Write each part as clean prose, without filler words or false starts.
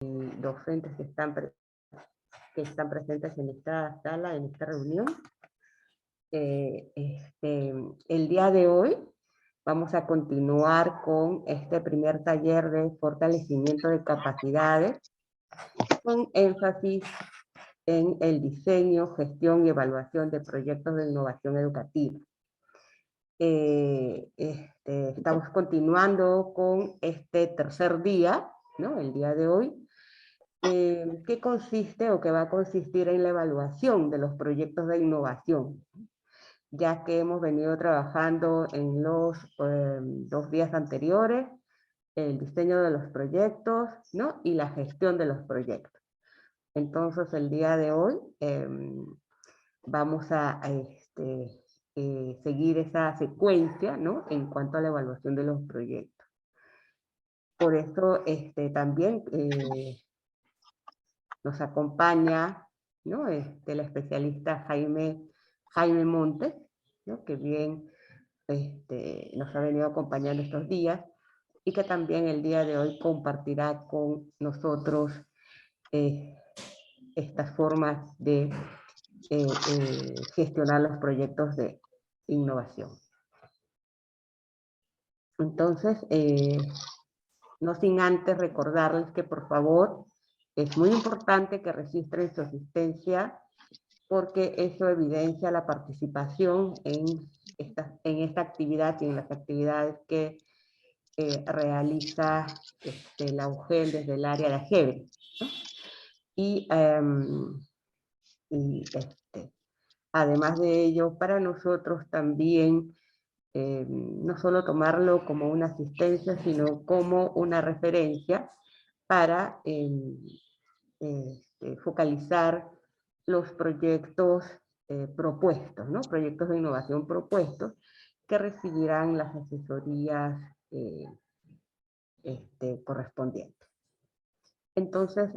docentes que están presentes en esta sala, en esta reunión. El día de hoy vamos a continuar con este primer taller de fortalecimiento de capacidades con énfasis en el diseño, gestión y evaluación de proyectos de innovación educativa. Estamos continuando con este tercer día, ¿no? El día de hoy, que consiste o que va a consistir en la evaluación de los proyectos de innovación, ya que hemos venido trabajando en los 2 días anteriores, el diseño de los proyectos, ¿no? Y la gestión de los proyectos. Entonces, el día de hoy vamos a seguir esa secuencia, ¿no? En cuanto a la evaluación de los proyectos. Por eso también nos acompaña, ¿no? La especialista Jaime Montes, ¿no? Que bien nos ha venido acompañando estos días y que también el día de hoy compartirá con nosotros estas formas de gestionar los proyectos de innovación. Entonces, no sin antes recordarles que por favor es muy importante que registren su asistencia porque eso evidencia la participación en esta actividad y en las actividades que realiza la UGEL desde el área de AGEVE, ¿no? Y además de ello, para nosotros también, no solo tomarlo como una asistencia, sino como una referencia para focalizar los proyectos propuestos, ¿no? Proyectos de innovación propuestos que recibirán las asesorías correspondientes. Entonces,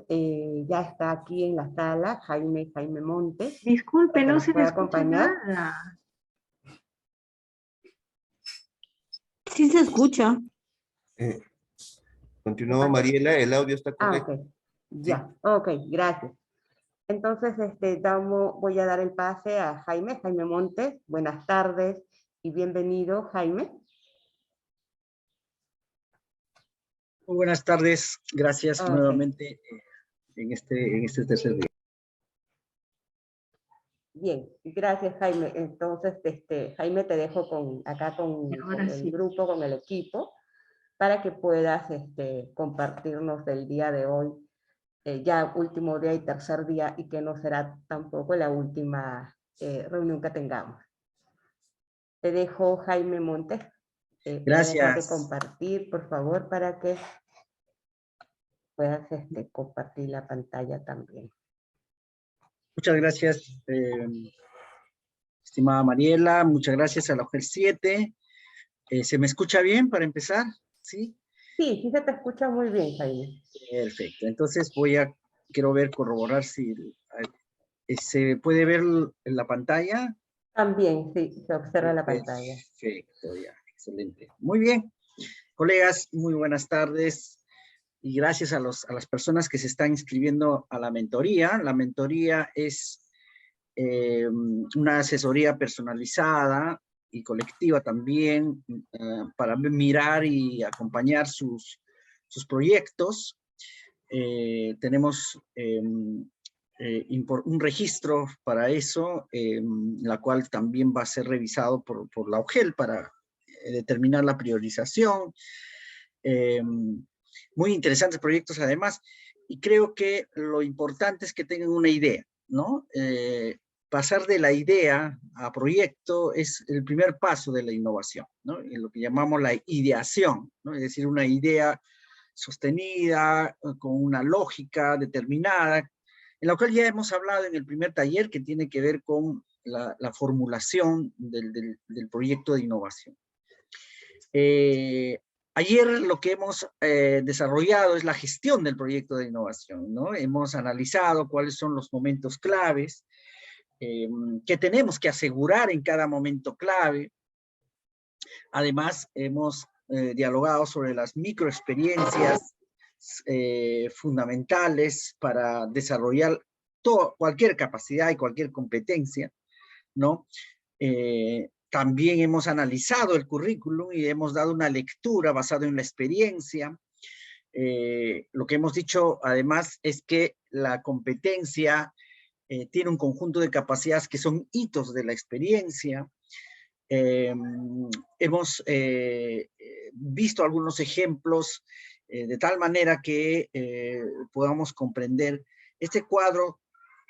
ya está aquí en la sala Jaime Montes. Disculpe, no se le escucha acompañar. nada. Sí se escucha. Continúa Mariela, el audio está correcto. Ok, ya, sí. Ok, gracias. Entonces, voy a dar el pase a Jaime Montes. Buenas tardes y bienvenido, Jaime. Muy buenas tardes, gracias nuevamente en este tercer día. Bien, gracias Jaime. Entonces, Jaime, te dejo acá con el grupo, con el equipo, para que puedas compartirnos el día de hoy, ya último día y tercer día, y que no será tampoco la última reunión que tengamos. Te dejo, Jaime Montes. Gracias. De compartir, por favor, para que puedas compartir la pantalla también. Muchas gracias, estimada Mariela. Muchas gracias a la UGEL 7. ¿Se me escucha bien para empezar? ¿Sí? Sí, se te escucha muy bien, Jaime. Perfecto. Entonces quiero corroborar si se puede ver en la pantalla. También, sí, se observa la pantalla. Perfecto, ya, excelente. Muy bien. Colegas, muy buenas tardes. Y gracias a las personas que se están inscribiendo a la mentoría. La mentoría es una asesoría personalizada y colectiva también para mirar y acompañar sus proyectos. Tenemos un registro para eso, la cual también va a ser revisado por la UGEL para determinar la priorización. Muy interesantes proyectos además, y creo que lo importante es que tengan una idea, ¿no? Pasar de la idea a proyecto es el primer paso de la innovación, ¿no? En lo que llamamos la ideación, ¿no? Es decir, una idea sostenida, con una lógica determinada, en la cual ya hemos hablado en el primer taller, que tiene que ver con la formulación del proyecto de innovación. Ayer lo que hemos desarrollado es la gestión del proyecto de innovación, ¿no? Hemos analizado cuáles son los momentos claves, que tenemos que asegurar en cada momento clave. Además, hemos dialogado sobre las microexperiencias fundamentales para desarrollar cualquier capacidad y cualquier competencia, ¿no? También hemos analizado el currículum y hemos dado una lectura basada en la experiencia. Lo que hemos dicho, además, es que la competencia tiene un conjunto de capacidades que son hitos de la experiencia. Hemos visto algunos ejemplos de tal manera que podamos comprender este cuadro,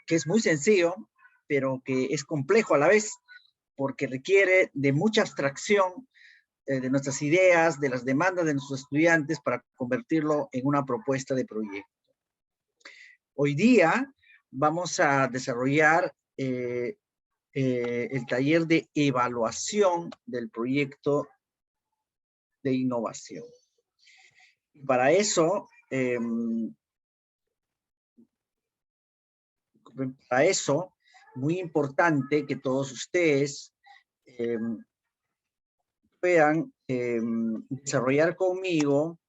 que es muy sencillo, pero que es complejo a la vez, porque requiere de mucha abstracción de nuestras ideas, de las demandas de nuestros estudiantes para convertirlo en una propuesta de proyecto. Hoy día vamos a desarrollar el taller de evaluación del proyecto de innovación. Y para eso, muy importante que todos ustedes puedan desarrollar conmigo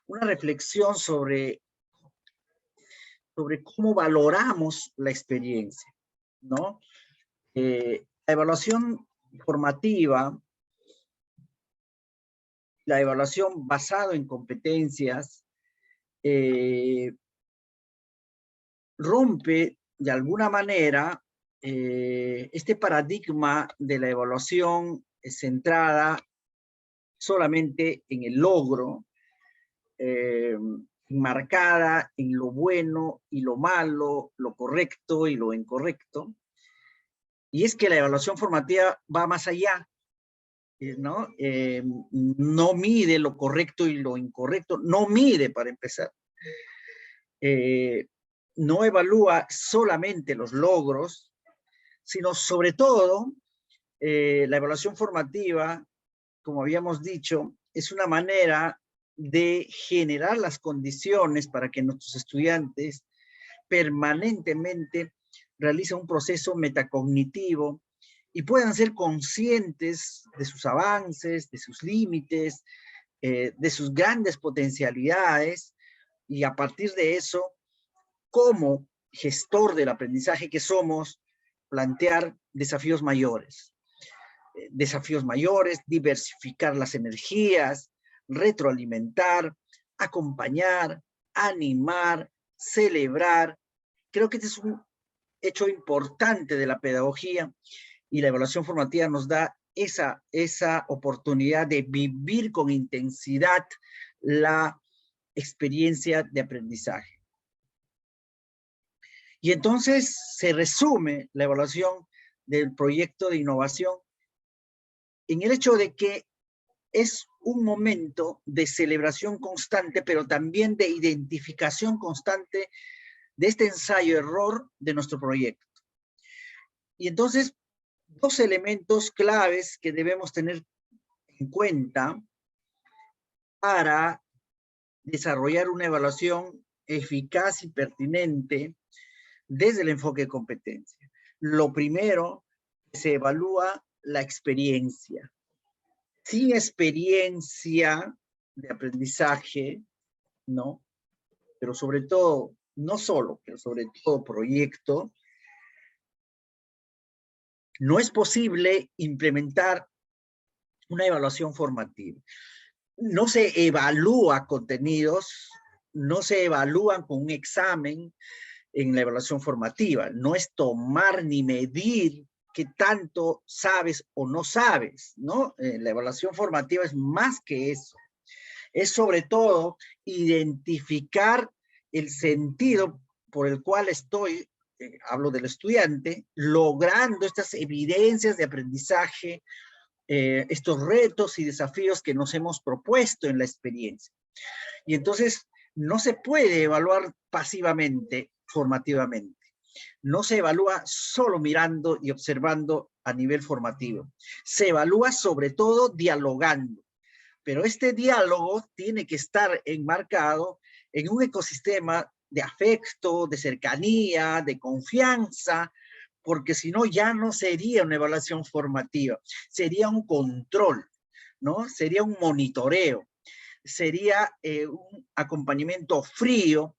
una reflexión sobre cómo valoramos la experiencia, ¿no? La evaluación formativa, la evaluación basada en competencias, rompe de alguna manera este paradigma de la evaluación centrada solamente en el logro, marcada en lo bueno y lo malo, lo correcto y lo incorrecto. Y es que la evaluación formativa va más allá, ¿no? No mide lo correcto y lo incorrecto, no mide para empezar. No evalúa solamente los logros, sino sobre todo la evaluación formativa, como habíamos dicho, es una manera de generar las condiciones para que nuestros estudiantes permanentemente realicen un proceso metacognitivo y puedan ser conscientes de sus avances, de sus límites, de sus grandes potencialidades, y a partir de eso, como gestor del aprendizaje que somos, plantear desafíos mayores. Diversificar las energías, retroalimentar, acompañar, animar, celebrar. Creo que este es un hecho importante de la pedagogía, y la evaluación formativa nos da esa oportunidad de vivir con intensidad la experiencia de aprendizaje. Y entonces se resume la evaluación del proyecto de innovación en el hecho de que es un momento de celebración constante, pero también de identificación constante de este ensayo-error de nuestro proyecto. Y entonces, dos elementos claves que debemos tener en cuenta para desarrollar una evaluación eficaz y pertinente desde el enfoque de competencia. Lo primero, se evalúa la experiencia. Sin experiencia de aprendizaje, ¿no? Pero sobre todo, no solo, pero sobre todo proyecto, no es posible implementar una evaluación formativa. No se evalúa contenidos, no se evalúan con un examen en la evaluación formativa. No es tomar ni medir qué tanto sabes o no sabes, ¿no? La evaluación formativa es más que eso. Es sobre todo identificar el sentido por el cual estoy, hablo del estudiante, logrando estas evidencias de aprendizaje, estos retos y desafíos que nos hemos propuesto en la experiencia. Y entonces no se puede evaluar pasivamente, formativamente. No se evalúa solo mirando y observando a nivel formativo. Se evalúa sobre todo dialogando. Pero este diálogo tiene que estar enmarcado en un ecosistema de afecto, de cercanía, de confianza, porque si no ya no sería una evaluación formativa, sería un control, ¿no? Sería un monitoreo. sería un acompañamiento frío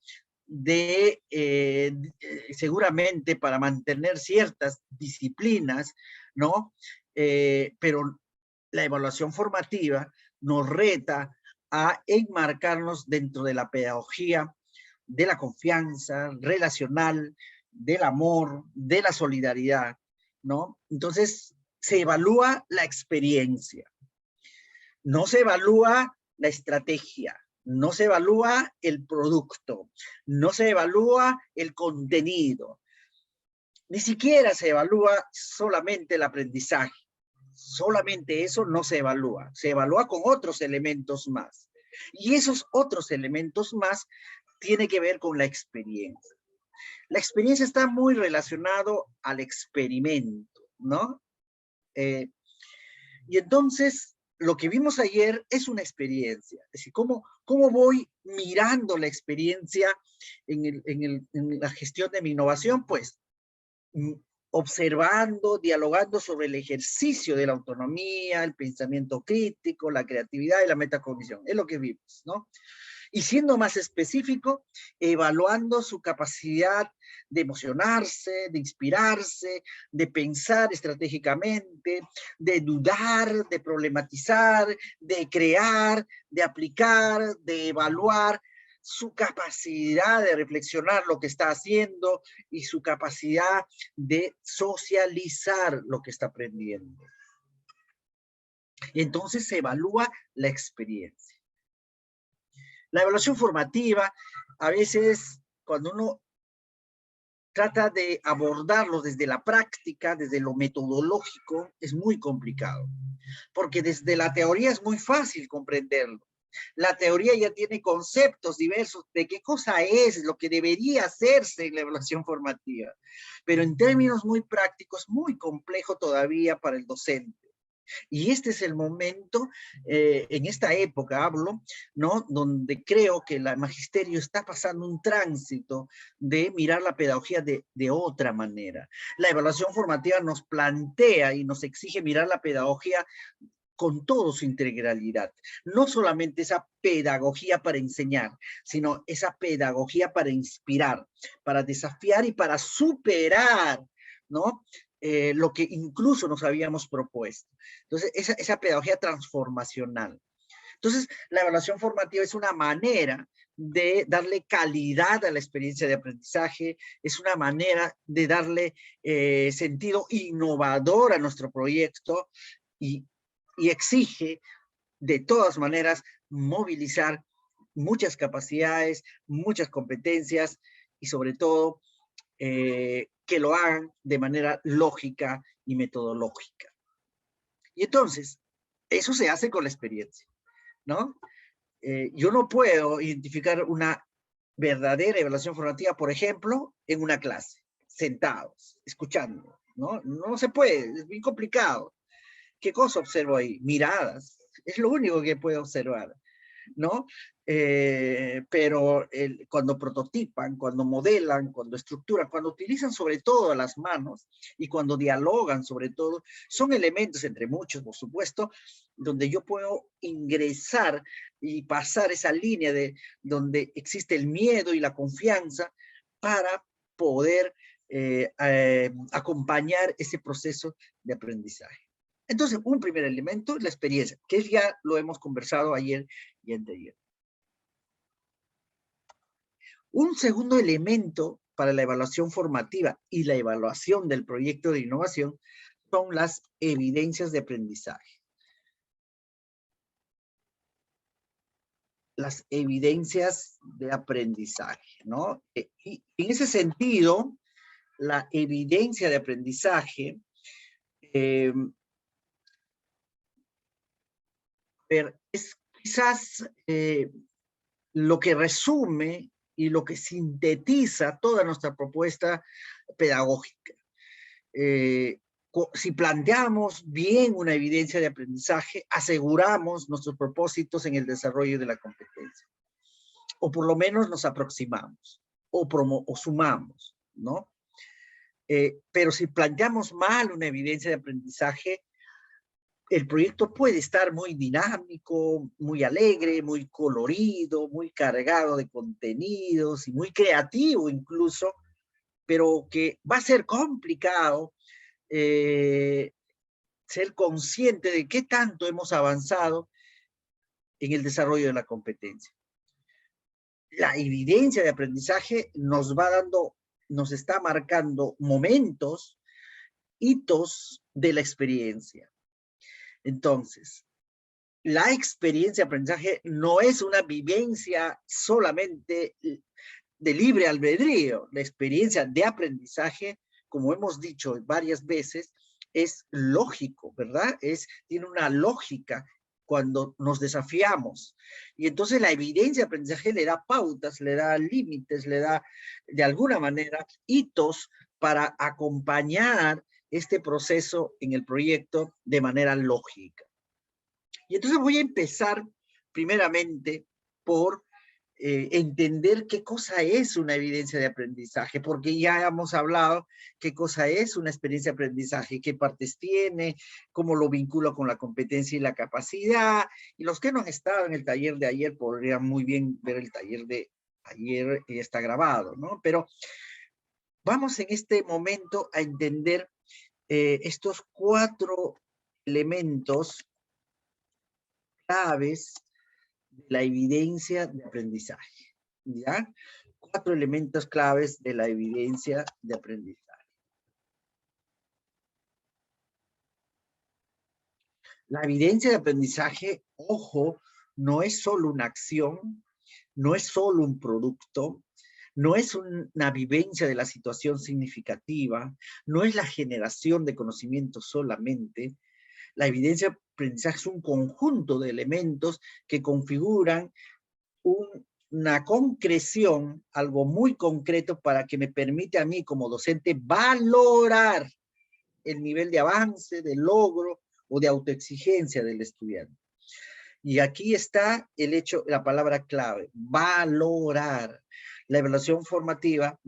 seguramente para mantener ciertas disciplinas, ¿no? Pero la evaluación formativa nos reta a enmarcarnos dentro de la pedagogía de la confianza relacional, del amor, de la solidaridad, ¿no? Entonces, se evalúa la experiencia, no se evalúa la estrategia, no se evalúa el producto, no se evalúa el contenido, ni siquiera se evalúa solamente el aprendizaje. Solamente eso no se evalúa con otros elementos más. Y esos otros elementos más tienen que ver con la experiencia. La experiencia está muy relacionado al experimento, ¿no? Y entonces, lo que vimos ayer es una experiencia. Es decir, ¿cómo voy mirando la experiencia en la gestión de mi innovación? Pues, observando, dialogando sobre el ejercicio de la autonomía, el pensamiento crítico, la creatividad y la metacognición. Es lo que vimos, ¿no? Y siendo más específico, evaluando su capacidad de emocionarse, de inspirarse, de pensar estratégicamente, de dudar, de problematizar, de crear, de aplicar, de evaluar, su capacidad de reflexionar lo que está haciendo y su capacidad de socializar lo que está aprendiendo. Y entonces se evalúa la experiencia. La evaluación formativa, a veces, cuando uno trata de abordarlo desde la práctica, desde lo metodológico, es muy complicado. Porque desde la teoría es muy fácil comprenderlo. La teoría ya tiene conceptos diversos de qué cosa es lo que debería hacerse en la evaluación formativa. Pero en términos muy prácticos, muy complejo todavía para el docente. Y este es el momento, en esta época hablo, ¿no? Donde creo que el magisterio está pasando un tránsito de mirar la pedagogía de otra manera. La evaluación formativa nos plantea y nos exige mirar la pedagogía con toda su integralidad. No solamente esa pedagogía para enseñar, sino esa pedagogía para inspirar, para desafiar y para superar, ¿no? Lo que incluso nos habíamos propuesto. Entonces, esa pedagogía transformacional. Entonces, la evaluación formativa es una manera de darle calidad a la experiencia de aprendizaje, es una manera de darle sentido innovador a nuestro proyecto y exige, de todas maneras, movilizar muchas capacidades, muchas competencias y sobre todo que lo hagan de manera lógica y metodológica. Y entonces, eso se hace con la experiencia, ¿no? Yo no puedo identificar una verdadera evaluación formativa, por ejemplo, en una clase, sentados, escuchando, ¿no? No se puede, es bien complicado. ¿Qué cosa observo ahí? Miradas, es lo único que puedo observar, ¿no? Pero cuando prototipan, cuando modelan, cuando estructuran, cuando utilizan sobre todo las manos y cuando dialogan sobre todo, son elementos, entre muchos, por supuesto, donde yo puedo ingresar y pasar esa línea de donde existe el miedo y la confianza para poder acompañar ese proceso de aprendizaje. Entonces, un primer elemento es la experiencia, que ya lo hemos conversado ayer y anteayer. Un segundo elemento para la evaluación formativa y la evaluación del proyecto de innovación son las evidencias de aprendizaje. Las evidencias de aprendizaje, ¿no? Y en ese sentido, la evidencia de aprendizaje es quizás lo que resume y lo que sintetiza toda nuestra propuesta pedagógica. Si planteamos bien una evidencia de aprendizaje, aseguramos nuestros propósitos en el desarrollo de la competencia. O por lo menos nos aproximamos, o sumamos, ¿no? Pero si planteamos mal una evidencia de aprendizaje, el proyecto puede estar muy dinámico, muy alegre, muy colorido, muy cargado de contenidos y muy creativo incluso, pero que va a ser complicado ser consciente de qué tanto hemos avanzado en el desarrollo de la competencia. La evidencia de aprendizaje nos está marcando momentos, hitos de la experiencia. Entonces, la experiencia de aprendizaje no es una vivencia solamente de libre albedrío. La experiencia de aprendizaje, como hemos dicho varias veces, es lógico, ¿verdad? Tiene una lógica cuando nos desafiamos. Y entonces la evidencia de aprendizaje le da pautas, le da límites, le da, de alguna manera, hitos para acompañar este proceso en el proyecto de manera lógica. Y entonces voy a empezar primeramente por entender qué cosa es una evidencia de aprendizaje, porque ya hemos hablado qué cosa es una experiencia de aprendizaje, qué partes tiene, cómo lo vinculo con la competencia y la capacidad, y los que no han estado en el taller de ayer podrían muy bien ver el taller de ayer, y está grabado, ¿no? Pero vamos en este momento a entender estos 4 elementos claves de la evidencia de aprendizaje, ¿ya? 4 elementos claves de la evidencia de aprendizaje. La evidencia de aprendizaje, ojo, no es solo una acción, no es solo un producto, no es una vivencia de la situación significativa, no es la generación de conocimiento solamente. La evidencia de aprendizaje es un conjunto de elementos que configuran una concreción, algo muy concreto para que me permite a mí como docente valorar el nivel de avance, de logro o de autoexigencia del estudiante. Y aquí está el hecho, la palabra clave, valorar. La evaluación formativa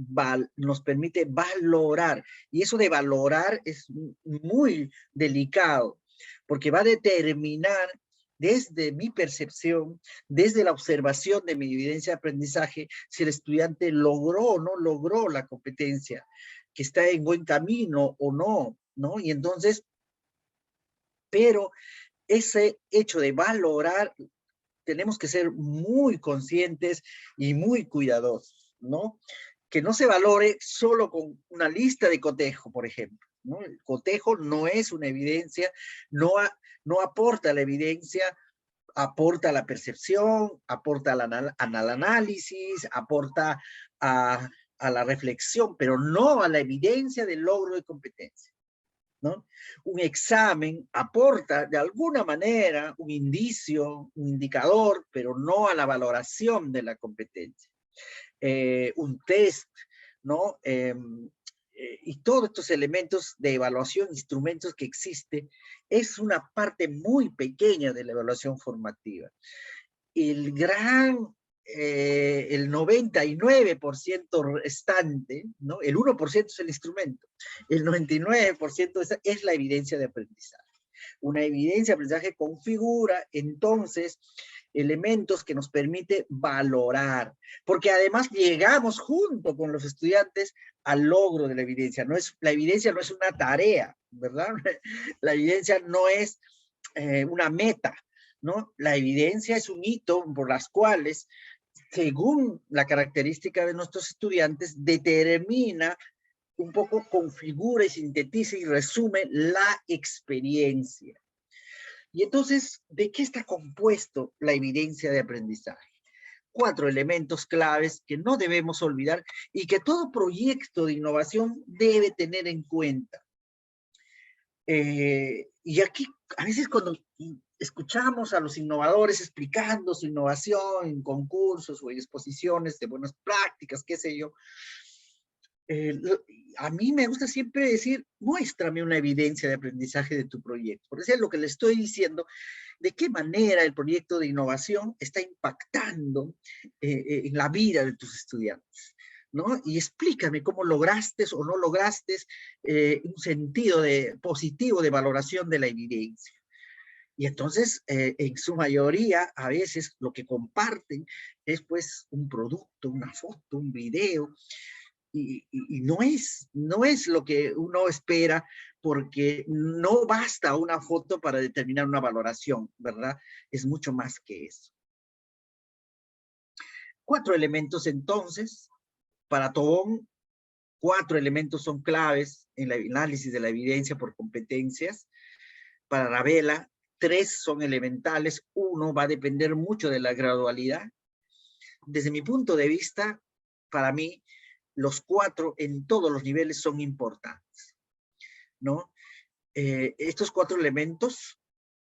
nos permite valorar, y eso de valorar es muy delicado, porque va a determinar desde mi percepción, desde la observación de mi evidencia de aprendizaje, si el estudiante logró o no logró la competencia, que está en buen camino o no, ¿no? Y entonces, pero ese hecho de valorar, tenemos que ser muy conscientes y muy cuidadosos, ¿no? Que no se valore solo con una lista de cotejo, por ejemplo, ¿no? El cotejo no es una evidencia, no aporta la evidencia, aporta la percepción, aporta al análisis, aporta a la reflexión, pero no a la evidencia del logro de competencia, ¿no? Un examen aporta de alguna manera un indicio, un indicador, pero no a la valoración de la competencia. Un test, ¿no? Y todos estos elementos de evaluación, instrumentos que existen, es una parte muy pequeña de la evaluación formativa. El 99% restante, ¿no? El 1% es el instrumento, el 99% es la evidencia de aprendizaje. Una evidencia de aprendizaje configura entonces elementos que nos permite valorar, porque además llegamos junto con los estudiantes al logro de la evidencia. La evidencia no es una tarea, ¿verdad? La evidencia no es una meta, ¿no? La evidencia es un hito por las cuales, según la característica de nuestros estudiantes, determina un poco, configura y sintetiza y resume la experiencia. Y entonces, ¿de qué está compuesto la evidencia de aprendizaje? 4 elementos claves que no debemos olvidar y que todo proyecto de innovación debe tener en cuenta. Y aquí, a veces cuando escuchamos a los innovadores explicando su innovación en concursos o en exposiciones de buenas prácticas, qué sé yo, a mí me gusta siempre decir, muéstrame una evidencia de aprendizaje de tu proyecto. Porque es lo que le estoy diciendo, de qué manera el proyecto de innovación está impactando en la vida de tus estudiantes, ¿no? Y explícame cómo lograste o no lograste un sentido positivo de valoración de la evidencia. Y entonces, en su mayoría, a veces lo que comparten es pues un producto, una foto, un video, y no es lo que uno espera, porque no basta una foto para determinar una valoración, ¿verdad? Es mucho más que eso. 4 elementos entonces, para Tobón, 4 elementos son claves en el análisis de la evidencia por competencias. Para Ravela, 3 son elementales, 1 va a depender mucho de la gradualidad. Desde mi punto de vista, para mí, los 4 en todos los niveles son importantes, ¿no? Estos 4 elementos,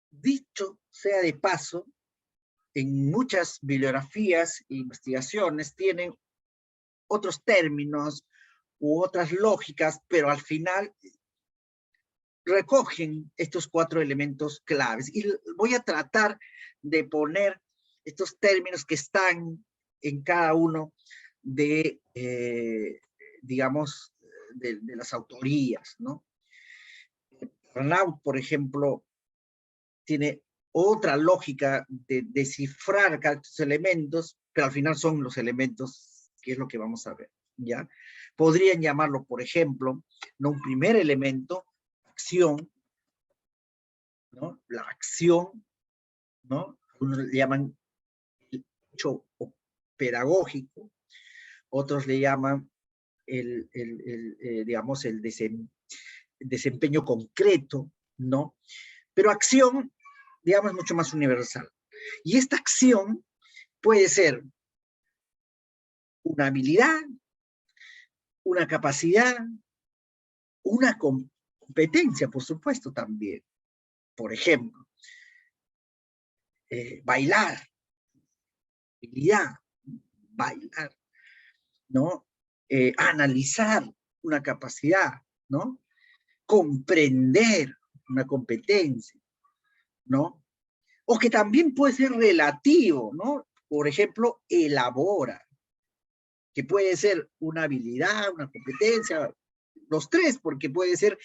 dicho sea de paso, en muchas bibliografías e investigaciones tienen otros términos u otras lógicas, pero al final recogen estos 4 elementos claves. Y voy a tratar de poner estos términos que están en cada uno de, digamos, de las autorías, ¿no? Renaud, por ejemplo, tiene otra lógica de descifrar cada estos elementos, pero al final son los elementos que es lo que vamos a ver, ¿ya? Podrían llamarlo, por ejemplo, no un primer elemento, acción, ¿no? La acción, ¿no? Unos le llaman el hecho pedagógico, otros le llaman digamos, el desempeño concreto, ¿no? Pero acción, digamos, es mucho más universal. Y esta acción puede ser una habilidad, una capacidad, una competencia, por supuesto, también. Por ejemplo, bailar, habilidad, bailar, ¿no? Analizar, una capacidad, ¿no? Comprender, una competencia, ¿no? O que también puede ser relativo, ¿no? Por ejemplo, elabora, que puede ser una habilidad, una competencia, los 3, porque puede ser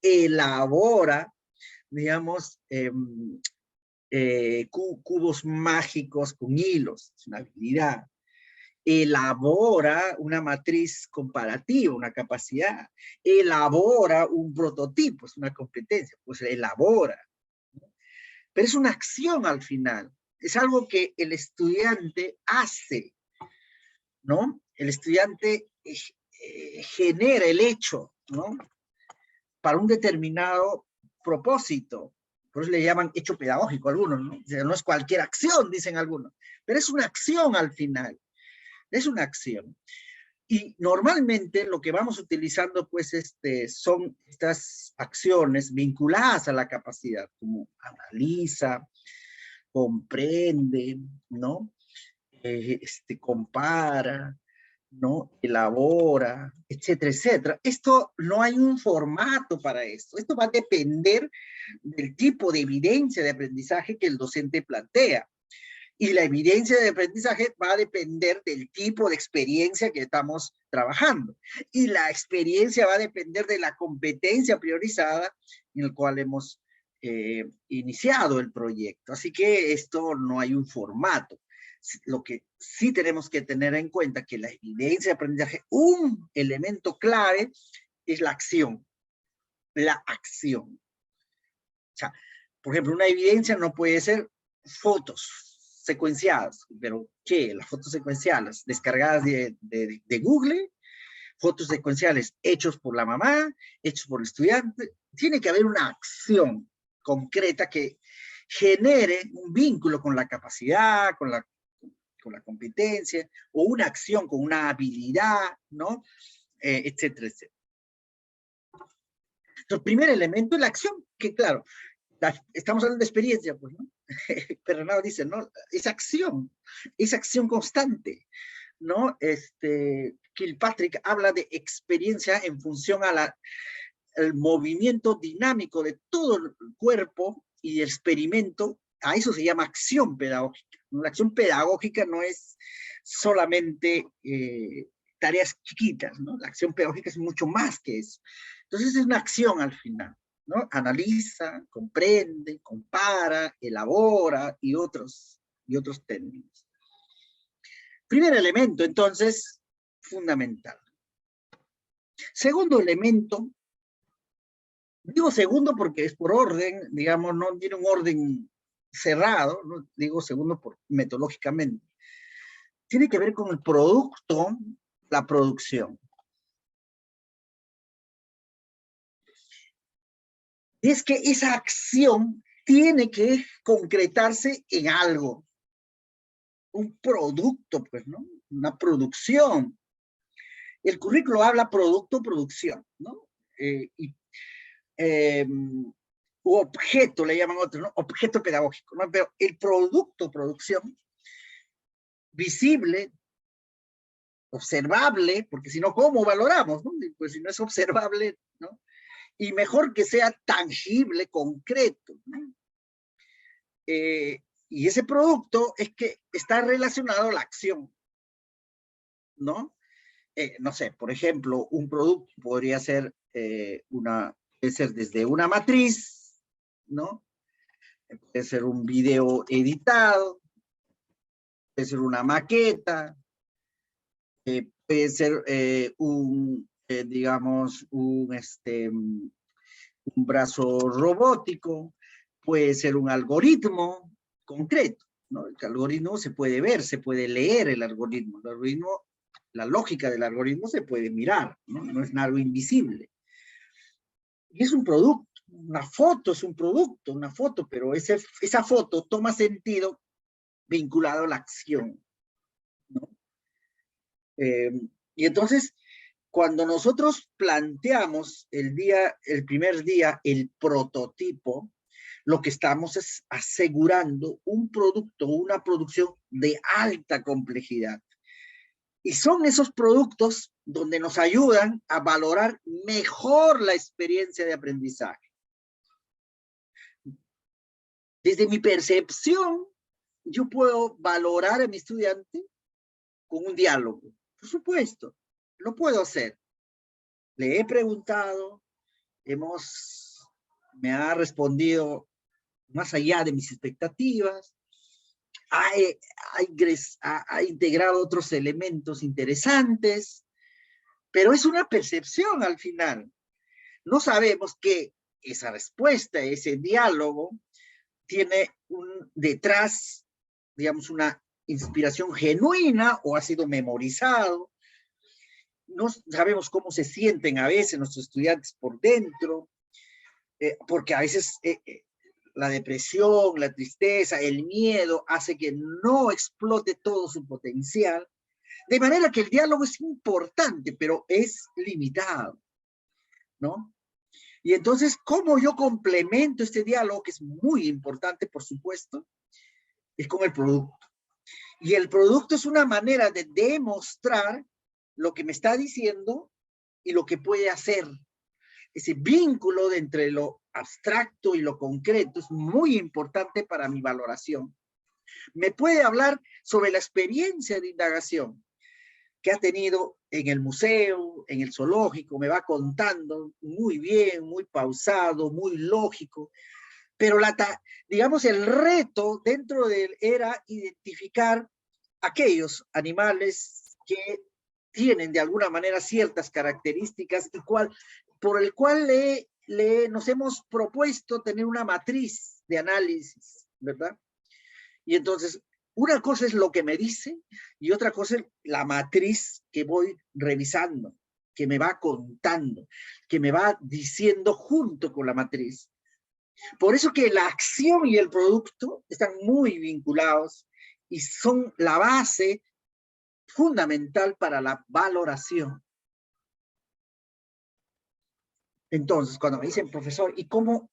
elabora, digamos, cubos mágicos con hilos, es una habilidad. Elabora una matriz comparativa, una capacidad. Elabora un prototipo, es una competencia, pues elabora. Pero es una acción al final, es algo que el estudiante hace, ¿no? El estudiante genera el hecho, ¿no? Para un determinado propósito. Por eso le llaman hecho pedagógico a algunos, ¿no? O sea, no es cualquier acción, dicen algunos, pero es una acción al final. Es una acción. Y normalmente lo que vamos utilizando, pues, son estas acciones vinculadas a la capacidad, como analiza, comprende, ¿no? Compara, ¿no? Elabora, etcétera, etcétera. Esto no hay un formato para esto. Esto va a depender del tipo de evidencia de aprendizaje que el docente plantea. Y la evidencia de aprendizaje va a depender del tipo de experiencia que estamos trabajando. Y la experiencia va a depender de la competencia priorizada en el cual hemos iniciado el proyecto. Así que esto no hay un formato. Lo que sí tenemos que tener en cuenta que la evidencia de aprendizaje, un elemento clave es la acción. La acción. O sea, por ejemplo, una evidencia no puede ser fotos secuenciadas, pero ¿qué? Las fotos secuenciales descargadas de Google, fotos secuenciales hechos por la mamá, hechos por el estudiante. Tiene que haber una acción concreta que genere un vínculo con la capacidad, con la competencia, o una acción con una habilidad, ¿no? Etcétera, etcétera. Entonces, el primer elemento es la acción, que claro, estamos hablando de experiencia, pues, ¿no? Pero no, dice, ¿no? Es acción constante, ¿no? Kilpatrick habla de experiencia en función al movimiento dinámico de todo el cuerpo y el experimento. A eso se llama acción pedagógica. La acción pedagógica no es solamente tareas chiquitas, ¿no? La acción pedagógica es mucho más que eso. Entonces es una acción al final, ¿no? Analiza, comprende, compara, elabora y otros términos. Primer elemento, entonces, fundamental. Segundo elemento, digo segundo porque es por orden, digamos, no tiene un orden cerrado, ¿no? Digo segundo metodológicamente. Tiene que ver con el producto, la producción. Y es que esa acción tiene que concretarse en algo. Un producto, pues, ¿no? Una producción. El currículo habla producto, producción, ¿no? Objeto, le llaman otro, ¿no? Objeto pedagógico, ¿no? Pero el producto, producción, visible, observable, porque si no, ¿cómo valoramos, no? Pues si no es observable, ¿no? Y mejor que sea tangible, concreto, ¿no? Y ese producto es que está relacionado a la acción, ¿no? No sé, por ejemplo, un producto podría ser puede ser desde una matriz, ¿no? Puede ser un video editado, puede ser una maqueta, puede ser digamos, un brazo robótico, puede ser un algoritmo concreto, ¿no? El algoritmo se puede ver, se puede leer el algoritmo. El algoritmo, la lógica del algoritmo se puede mirar, ¿no? No es algo invisible. Y es un producto, una foto es un producto, una foto, pero esa foto toma sentido vinculado a la acción, ¿no? Y entonces, cuando nosotros planteamos el primer día, el prototipo, lo que estamos es asegurando un producto, una producción de alta complejidad. Y son esos productos donde nos ayudan a valorar mejor la experiencia de aprendizaje. Desde mi percepción, yo puedo valorar a mi estudiante con un diálogo. Por supuesto, lo puedo hacer. Le he preguntado, me ha respondido más allá de mis expectativas, ha integrado otros elementos interesantes, pero es una percepción al final. No sabemos que esa respuesta, ese diálogo, tiene detrás, digamos, una inspiración genuina o ha sido memorizado. No sabemos cómo se sienten a veces nuestros estudiantes por dentro, porque a veces la depresión, la tristeza, el miedo hace que no explote todo su potencial, de manera que el diálogo es importante, pero es limitado, ¿no? Y entonces, ¿cómo yo complemento este diálogo, que es muy importante, por supuesto? Es con el producto. Y el producto es una manera de demostrar lo que me está diciendo y lo que puede hacer. Ese vínculo entre lo abstracto y lo concreto es muy importante para mi valoración. Me puede hablar sobre la experiencia de indagación que ha tenido en el museo, en el zoológico, me va contando muy bien, muy pausado, muy lógico, pero digamos el reto dentro de él era identificar aquellos animales que tienen de alguna manera ciertas características y por el cual nos hemos propuesto tener una matriz de análisis, ¿verdad? Y entonces, una cosa es lo que me dice y otra cosa es la matriz que voy revisando, que me va contando, que me va diciendo junto con la matriz. Por eso que la acción y el producto están muy vinculados y son la base fundamental para la valoración. Entonces, cuando me dicen, profesor, ¿y cómo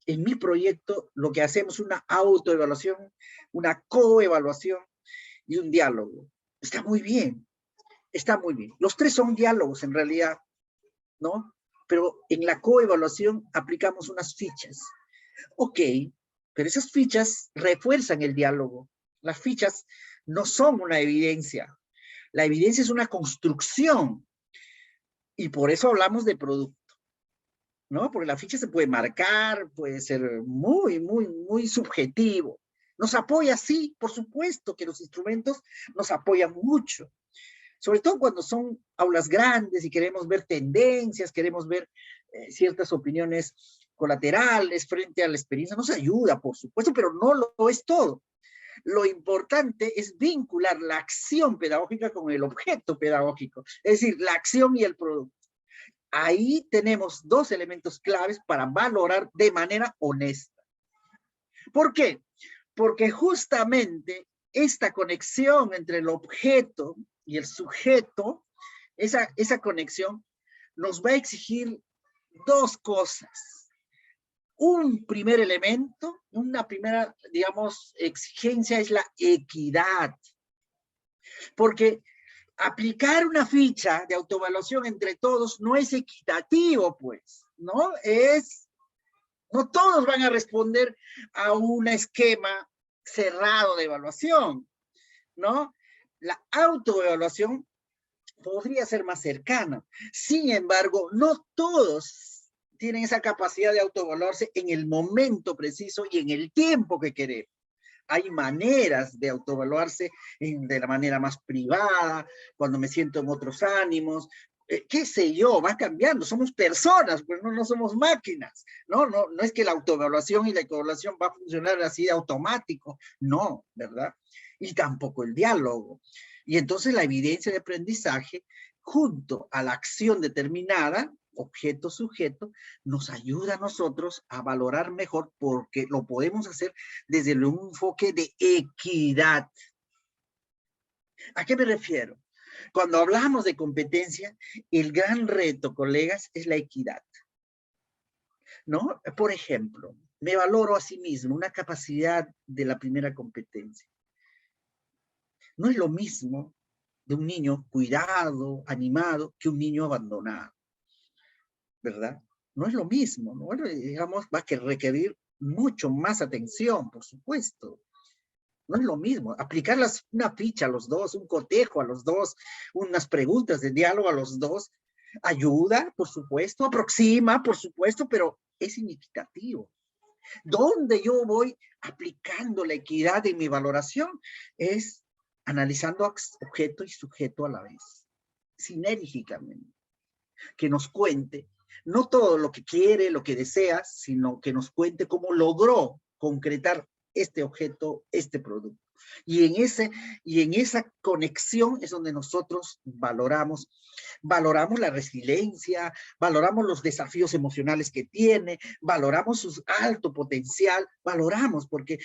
en mi proyecto lo que hacemos es una autoevaluación, una coevaluación y un diálogo? Está muy bien, está muy bien. Los tres son diálogos en realidad, ¿no? Pero en la coevaluación aplicamos unas fichas. Ok, pero esas fichas refuerzan el diálogo. Las fichas no son una evidencia. La evidencia es una construcción. Y por eso hablamos de producto. ¿no? Porque la ficha se puede marcar, puede ser muy subjetivo. Nos apoya, sí, por supuesto que los instrumentos nos apoyan mucho. Sobre todo cuando son aulas grandes y queremos ver tendencias, queremos ver ciertas opiniones colaterales frente a la experiencia. Nos ayuda, por supuesto, pero no lo es todo. Lo importante es vincular la acción pedagógica con el objeto pedagógico, es decir, la acción y el producto. Ahí tenemos dos elementos claves para valorar de manera honesta. ¿Por qué? Porque justamente esta conexión entre el objeto y el sujeto, esa conexión nos va a exigir dos cosas. Un primer elemento, una primera, digamos, exigencia es la equidad. Porque aplicar una ficha de autoevaluación entre todos no es equitativo, pues, ¿no? No todos van a responder a un esquema cerrado de evaluación, ¿no? La autoevaluación podría ser más cercana. Sin embargo, no todos tienen esa capacidad de autoevaluarse en el momento preciso y en el tiempo que queremos. Hay maneras de autoevaluarse de la manera más privada, cuando me siento en otros ánimos, qué sé yo, va cambiando, somos personas, pues no somos máquinas, no es que la autoevaluación y la ecoevaluación va a funcionar así de automático, no, ¿verdad? Y tampoco el diálogo. Y entonces la evidencia de aprendizaje, junto a la acción determinada, objeto-sujeto, nos ayuda a nosotros a valorar mejor porque lo podemos hacer desde un enfoque de equidad. ¿A qué me refiero? Cuando hablamos de competencia, el gran reto, colegas, es la equidad, ¿no? Por ejemplo, me valoro a sí mismo una capacidad de la primera competencia. No es lo mismo de un niño cuidado, animado, que un niño abandonado, ¿verdad? No es lo mismo, ¿no? Digamos, va a requerir mucho más atención, por supuesto. No es lo mismo. Aplicar una ficha a los dos, un cotejo a los dos, unas preguntas de diálogo a los dos, ayuda, por supuesto, aproxima, por supuesto, pero es inequitativo. ¿Dónde yo voy aplicando la equidad en mi valoración? Es analizando objeto y sujeto a la vez, sinérgicamente. Que nos cuente, no todo lo que quiere, lo que desea, sino que nos cuente cómo logró concretar este objeto, este producto. Y en esa conexión es donde nosotros valoramos la resiliencia, valoramos los desafíos emocionales que tiene, valoramos su alto potencial, valoramos porque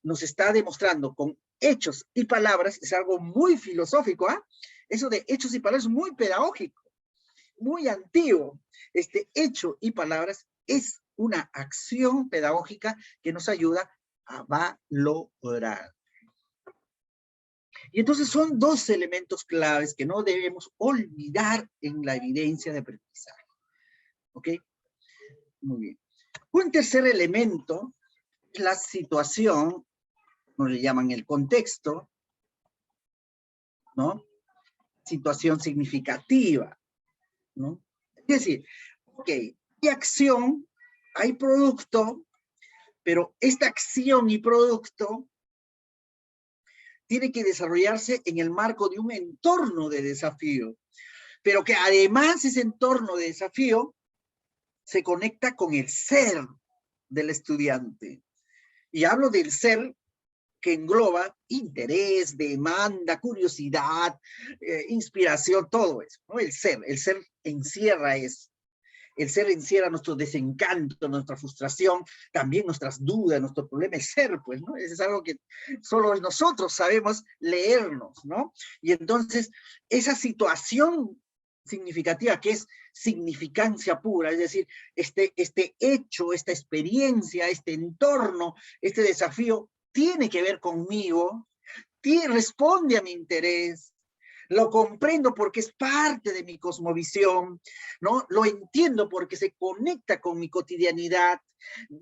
nos está demostrando con hechos y palabras, es algo muy filosófico, ¿ah? Eso de hechos y palabras es muy pedagógico, muy antiguo. Hecho y palabras es una acción pedagógica que nos ayuda a valorar. Y entonces son dos elementos claves que no debemos olvidar en la evidencia de aprendizaje. ¿Ok? Muy bien. Un tercer elemento es la situación, nos le llaman el contexto, ¿no? Situación significativa, ¿no? Es decir, ok, hay acción, hay producto, pero esta acción y producto tiene que desarrollarse en el marco de un entorno de desafío, pero que además ese entorno de desafío se conecta con el ser del estudiante. Y hablo del ser que engloba interés, demanda, curiosidad, inspiración, todo eso, ¿no? El ser encierra eso. El ser encierra nuestro desencanto, nuestra frustración, también nuestras dudas, nuestro problema, el ser, pues, ¿no? Eso es algo que solo nosotros sabemos leernos, ¿no? Y entonces, esa situación significativa, que es significancia pura, es decir, este hecho, esta experiencia, este entorno, este desafío, tiene que ver conmigo, responde a mi interés, lo comprendo porque es parte de mi cosmovisión, ¿no? Lo entiendo porque se conecta con mi cotidianidad,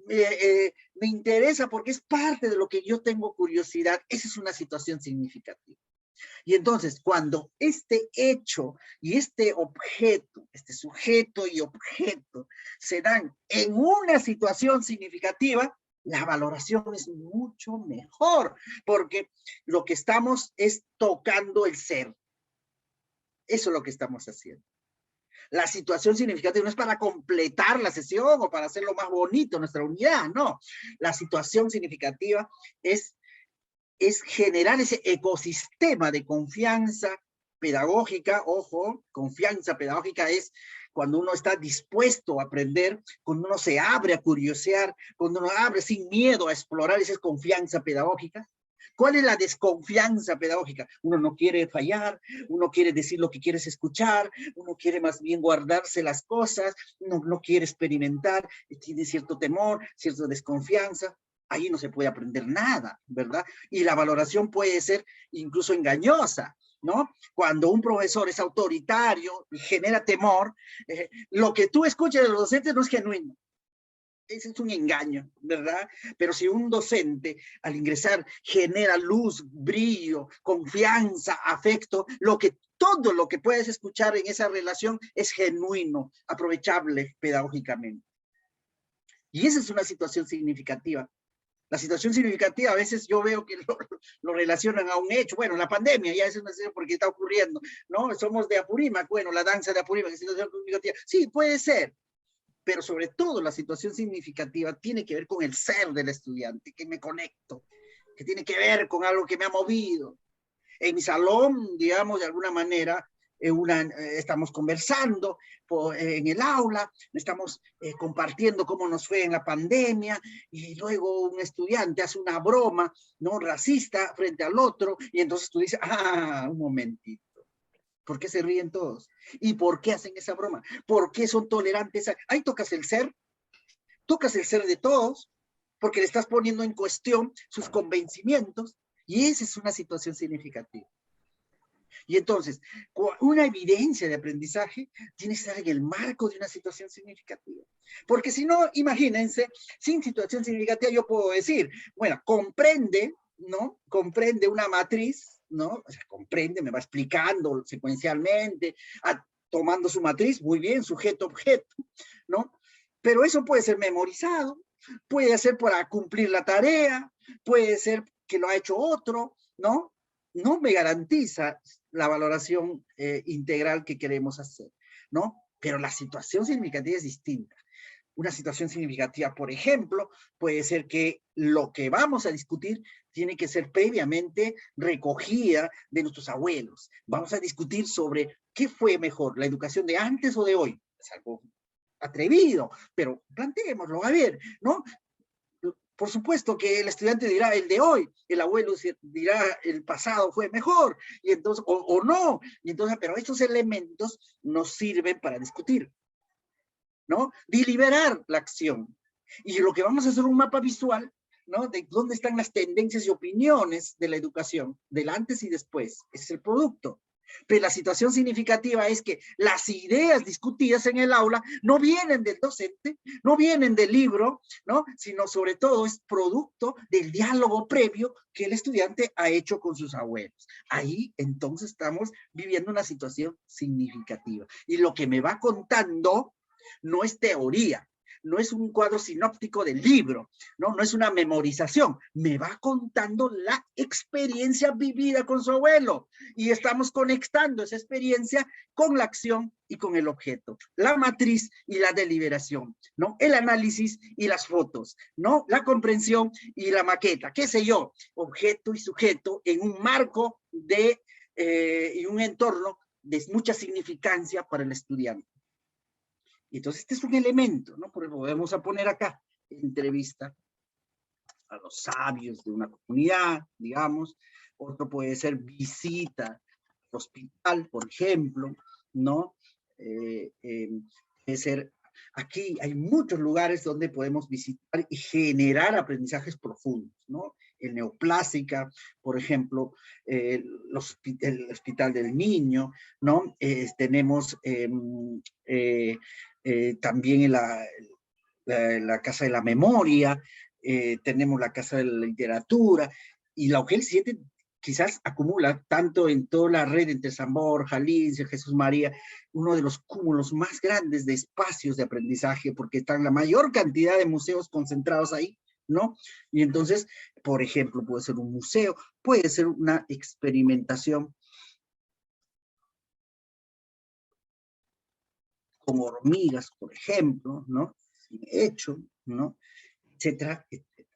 me interesa porque es parte de lo que yo tengo curiosidad. Esa es una situación significativa. Y entonces, cuando este hecho y este objeto, este sujeto y objeto, se dan en una situación significativa, la valoración es mucho mejor, porque lo que estamos es tocando el ser. Eso es lo que estamos haciendo. La situación significativa no es para completar la sesión o para hacerlo más bonito nuestra unidad, no. La situación significativa es generar ese ecosistema de confianza pedagógica. Ojo, confianza pedagógica es cuando uno está dispuesto a aprender, cuando uno se abre a curiosear, cuando uno abre sin miedo a explorar, esa es confianza pedagógica. ¿Cuál es la desconfianza pedagógica? Uno no quiere fallar, uno quiere decir lo que quieres escuchar, uno quiere más bien guardarse las cosas, no quiere experimentar, tiene cierto temor, cierta desconfianza. Ahí no se puede aprender nada, ¿verdad? Y la valoración puede ser incluso engañosa, ¿no? Cuando un profesor es autoritario y genera temor, lo que tú escuchas de los docentes no es genuino. Ese es un engaño, ¿verdad? Pero si un docente al ingresar genera luz, brillo, confianza, afecto, todo lo que puedes escuchar en esa relación es genuino, aprovechable pedagógicamente. Y esa es una situación significativa. La situación significativa, a veces yo veo que lo relacionan a un hecho. Bueno, la pandemia ya es una situación porque está ocurriendo, ¿no? Somos de Apurímac, bueno, la danza de Apurímac es situación significativa. Sí, puede ser, pero sobre todo la situación significativa tiene que ver con el ser del estudiante, que me conecto, que tiene que ver con algo que me ha movido. En mi salón, digamos, de alguna manera, estamos conversando en el aula, estamos compartiendo cómo nos fue en la pandemia, y luego un estudiante hace una broma, ¿no?, racista frente al otro, y entonces tú dices, un momentito, ¿por qué se ríen todos? ¿Y por qué hacen esa broma? ¿Por qué son tolerantes? Ahí tocas el ser de todos, porque le estás poniendo en cuestión sus convencimientos, y esa es una situación significativa. Y entonces, una evidencia de aprendizaje tiene que estar en el marco de una situación significativa. Porque si no, imagínense, sin situación significativa yo puedo decir, bueno, comprende, ¿no? Comprende una matriz, ¿no? O sea, comprende, me va explicando secuencialmente, tomando su matriz, muy bien, sujeto-objeto, ¿no? Pero eso puede ser memorizado, puede ser para cumplir la tarea, puede ser que lo ha hecho otro, ¿no? No me garantiza la valoración integral que queremos hacer, ¿no? Pero la situación significativa es distinta. Una situación significativa, por ejemplo, puede ser que lo que vamos a discutir tiene que ser previamente recogida de nuestros abuelos. Vamos a discutir sobre qué fue mejor, la educación de antes o de hoy. Es algo atrevido, pero planteémoslo, a ver, ¿no? Por supuesto que el estudiante dirá el de hoy, el abuelo dirá el pasado fue mejor, y entonces, o no, y entonces, pero estos elementos nos sirven para discutir, ¿no? Deliberar la acción. Y lo que vamos a hacer es un mapa visual, ¿no? De dónde están las tendencias y opiniones de la educación, del antes y después. Ese es el producto. Pero la situación significativa es que las ideas discutidas en el aula no vienen del docente, no vienen del libro, ¿no? Sino sobre todo es producto del diálogo previo que el estudiante ha hecho con sus abuelos. Ahí entonces estamos viviendo una situación significativa. Y lo que me va contando no es teoría, no es un cuadro sinóptico del libro, no es una memorización, me va contando la experiencia vivida con su abuelo, y estamos conectando esa experiencia con la acción y con el objeto, la matriz y la deliberación, ¿no? El análisis y las fotos, ¿no? La comprensión y la maqueta, qué sé yo, objeto y sujeto en un marco y un entorno de mucha significancia para el estudiante. Y entonces este es un elemento, ¿no? Por ejemplo, vamos a poner acá, entrevista a los sabios de una comunidad, digamos. Otro puede ser visita al hospital, por ejemplo, ¿no? Puede ser, aquí hay muchos lugares donde podemos visitar y generar aprendizajes profundos, ¿no? El Neoplásica, por ejemplo, el Hospital del Niño, ¿no? Tenemos también la Casa de la Memoria, tenemos la Casa de la Literatura, y la UGEL 7 quizás acumula tanto en toda la red entre San Borja, Lince, Jesús María, uno de los cúmulos más grandes de espacios de aprendizaje, porque están la mayor cantidad de museos concentrados ahí, ¿no? Y entonces, por ejemplo, puede ser un museo, puede ser una experimentación con hormigas, por ejemplo, ¿no? Hecho, ¿no? Etcétera, etcétera.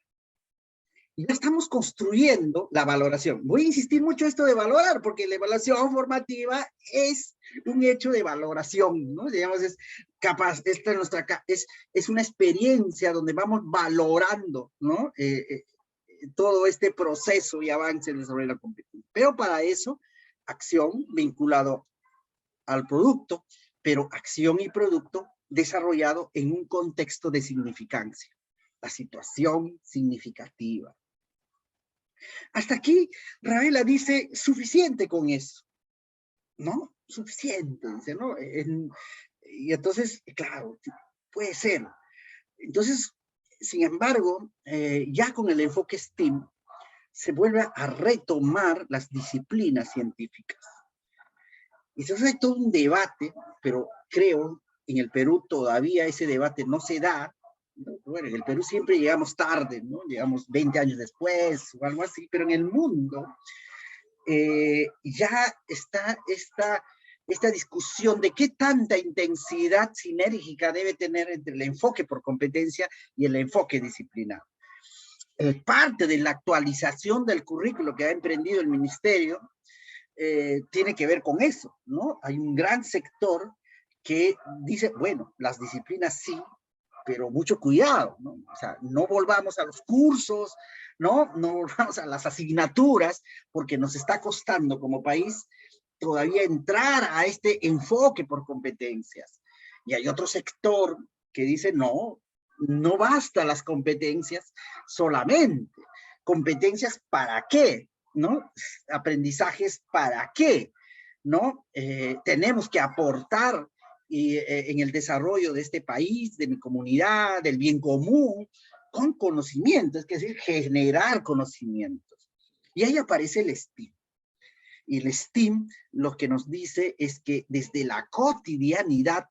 Y ya estamos construyendo la valoración. Voy a insistir mucho en esto de valorar, porque la evaluación formativa es un hecho de valoración, ¿no? Digamos, es capaz, esta es nuestra, es una experiencia donde vamos valorando, ¿no? Todo este proceso y avance en el desarrollo de la competencia. Pero para eso, acción vinculado al producto, pero acción y producto desarrollado en un contexto de significancia. La situación significativa. Hasta aquí, Raela dice, suficiente con eso, ¿no? Suficiente, dice, ¿no? Y entonces, claro, puede ser. Entonces, sin embargo, ya con el enfoque STEAM, se vuelve a retomar las disciplinas científicas. Y entonces hay todo un debate, pero creo en el Perú todavía ese debate no se da. Bueno, en el Perú siempre llegamos tarde, ¿no? Llegamos 20 años después o algo así, pero en el mundo ya está esta discusión de qué tanta intensidad sinérgica debe tener entre el enfoque por competencia y el enfoque disciplinar. Parte de la actualización del currículo que ha emprendido el ministerio tiene que ver con eso, ¿no? Hay un gran sector que dice, bueno, las disciplinas sí, pero mucho cuidado, ¿no? O sea, no volvamos a los cursos, ¿no? No volvamos a las asignaturas, porque nos está costando como país todavía entrar a este enfoque por competencias. Y hay otro sector que dice, no, no basta las competencias solamente. ¿Competencias para qué? ¿No? Aprendizajes para qué, ¿no? Tenemos que aportar en el desarrollo de este país, de mi comunidad, del bien común, con conocimiento, es decir, generar conocimientos. Y ahí aparece el STEAM. Y el STEAM lo que nos dice es que desde la cotidianidad,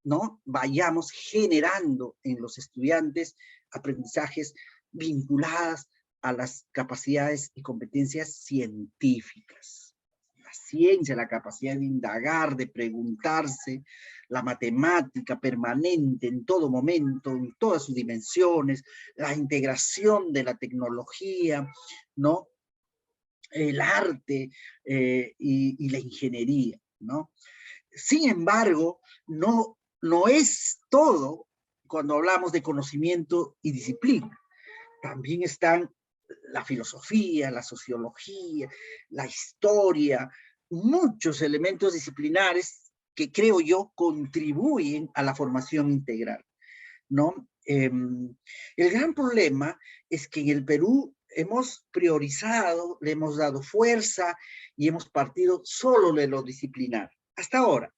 ¿no? Vayamos generando en los estudiantes aprendizajes vinculadas a las capacidades y competencias científicas. La ciencia, la capacidad de indagar, de preguntarse, la matemática permanente en todo momento, en todas sus dimensiones, la integración de la tecnología, ¿no? El arte y la ingeniería, ¿no? Sin embargo, no es todo cuando hablamos de conocimiento y disciplina. También están la filosofía, la sociología, la historia, muchos elementos disciplinares que creo yo contribuyen a la formación integral, ¿no? El gran problema es que en el Perú hemos priorizado, le hemos dado fuerza y hemos partido solo de lo disciplinar. Hasta ahora,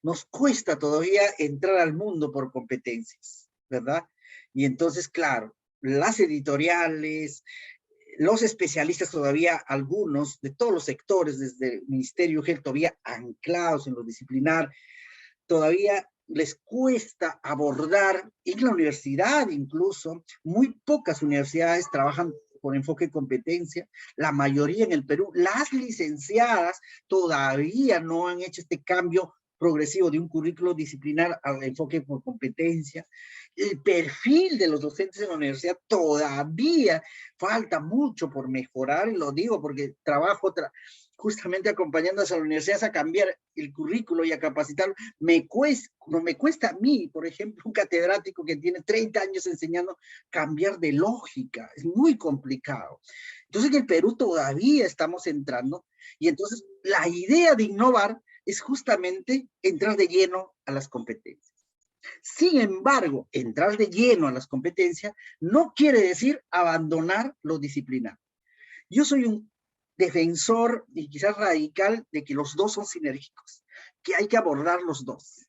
nos cuesta todavía entrar al mundo por competencias, ¿verdad? Y entonces, claro, las editoriales, los especialistas todavía, algunos de todos los sectores, desde el Ministerio UGEL, todavía anclados en lo disciplinar, todavía les cuesta abordar, en la universidad incluso, muy pocas universidades trabajan con enfoque de competencia, la mayoría en el Perú, las licenciadas todavía no han hecho este cambio progresivo de un currículo disciplinar al enfoque por competencia. El perfil de los docentes en la universidad todavía falta mucho por mejorar, y lo digo porque trabajo justamente acompañando a las universidades a cambiar el currículo y a capacitarlo. No me cuesta a mí, por ejemplo, un catedrático que tiene 30 años enseñando, cambiar de lógica. Es muy complicado. Entonces en el Perú todavía estamos entrando, y entonces la idea de innovar es justamente entrar de lleno a las competencias. Sin embargo, entrar de lleno a las competencias no quiere decir abandonar lo disciplinar. Yo soy un defensor y quizás radical de que los dos son sinérgicos, que hay que abordar los dos,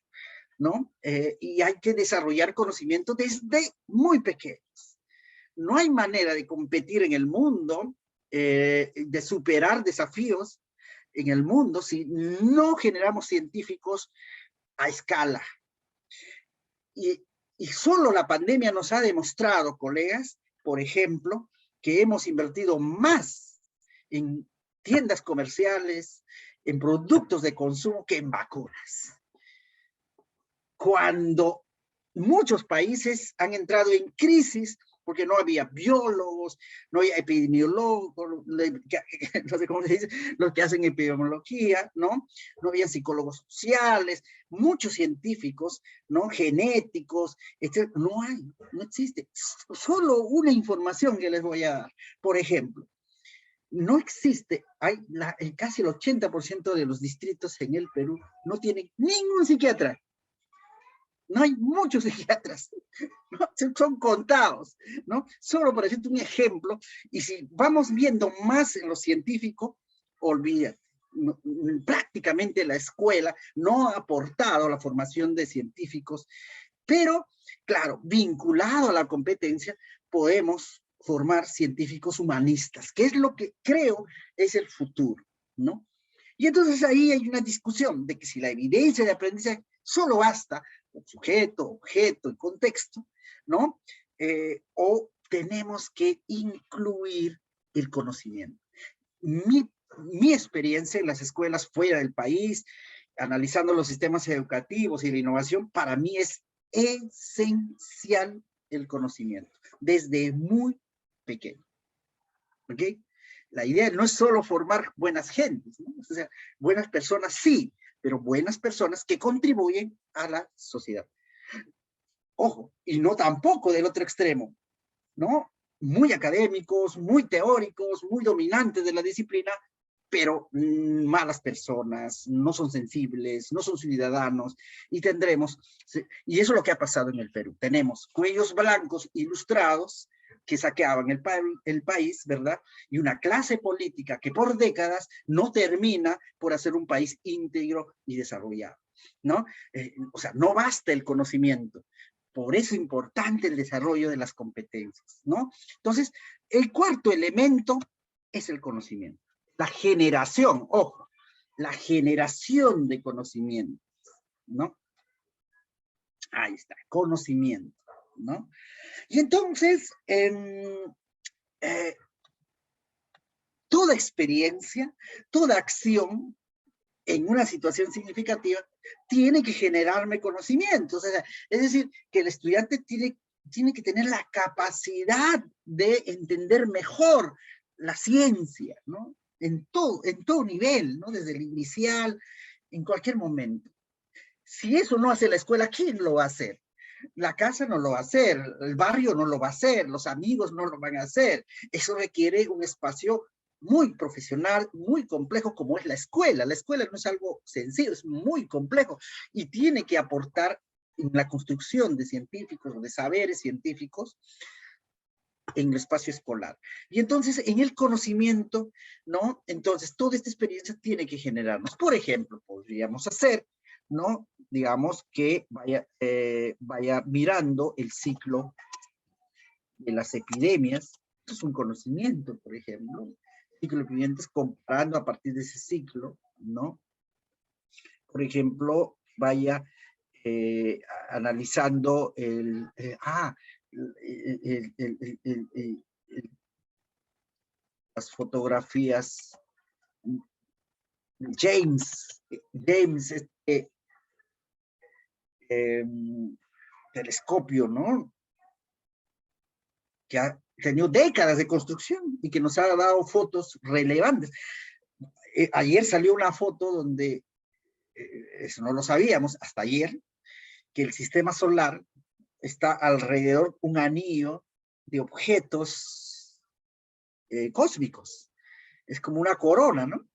¿no? Y hay que desarrollar conocimiento desde muy pequeños. No hay manera de competir en el mundo de superar desafíos en el mundo si no generamos científicos a escala. Y solo la pandemia nos ha demostrado, colegas, por ejemplo, que hemos invertido más en tiendas comerciales, en productos de consumo que en vacunas. Cuando muchos países han entrado en crisis porque no había biólogos, no había epidemiólogos, no sé cómo se dice, los que hacen epidemiología, ¿no? No había psicólogos sociales, muchos científicos, ¿no? Genéticos, etc. No hay, no existe. Solo una información que les voy a dar. Por ejemplo, no existe, casi el 80% de los distritos en el Perú no tienen ningún psiquiatra. No hay muchos psiquiatras, ¿no? Son contados, ¿no? Solo para decirte un ejemplo, y si vamos viendo más en lo científico, olvídate. No, prácticamente la escuela no ha aportado a la formación de científicos, pero, claro, vinculado a la competencia, podemos formar científicos humanistas, que es lo que creo es el futuro, ¿no? Y entonces ahí hay una discusión de que si la evidencia de aprendizaje solo basta con sujeto, objeto y contexto, ¿no? O tenemos que incluir el conocimiento. Mi experiencia en las escuelas fuera del país, analizando los sistemas educativos y la innovación, para mí es esencial el conocimiento, desde muy pequeño. ¿Ok? La idea no es solo formar buenas gentes, ¿no? O sea, buenas personas sí, pero buenas personas que contribuyen a la sociedad. Ojo, y no tampoco del otro extremo, ¿no? Muy académicos, muy teóricos, muy dominantes de la disciplina, pero malas personas, no son sensibles, no son ciudadanos, y tendremos, y eso es lo que ha pasado en el Perú, tenemos cuellos blancos ilustrados que saqueaban el país, ¿verdad? Y una clase política que por décadas no termina por hacer un país íntegro y desarrollado, ¿no? O sea, no basta el conocimiento, por eso es importante el desarrollo de las competencias, ¿no? Entonces, el cuarto elemento es el conocimiento. La generación, ojo, la generación de conocimiento, ¿no? Ahí está, conocimiento, ¿no? Y entonces, toda experiencia, toda acción en una situación significativa tiene que generarme conocimientos. O sea, es decir, que el estudiante tiene que tener la capacidad de entender mejor la ciencia, ¿no? En todo nivel, ¿no? Desde el inicial, en cualquier momento. Si eso no hace la escuela, ¿quién lo va a hacer? La casa no lo va a hacer, el barrio no lo va a hacer, los amigos no lo van a hacer. Eso requiere un espacio muy profesional, muy complejo como es la escuela. La escuela no es algo sencillo, es muy complejo y tiene que aportar en la construcción de científicos o de saberes científicos en el espacio escolar. Y entonces, en el conocimiento, ¿no? Entonces, toda esta experiencia tiene que generarnos. Por ejemplo, podríamos hacer, ¿no? Digamos que vaya mirando el ciclo de las epidemias. Esto es un conocimiento, por ejemplo. El ciclo de epidemias comparando a partir de ese ciclo, ¿no? Por ejemplo, vaya analizando las fotografías. James, telescopio, ¿no? Que ha tenido décadas de construcción y que nos ha dado fotos relevantes. Ayer salió una foto donde, eso no lo sabíamos hasta ayer, que el sistema solar está alrededor un anillo de objetos cósmicos. Es como una corona, ¿no?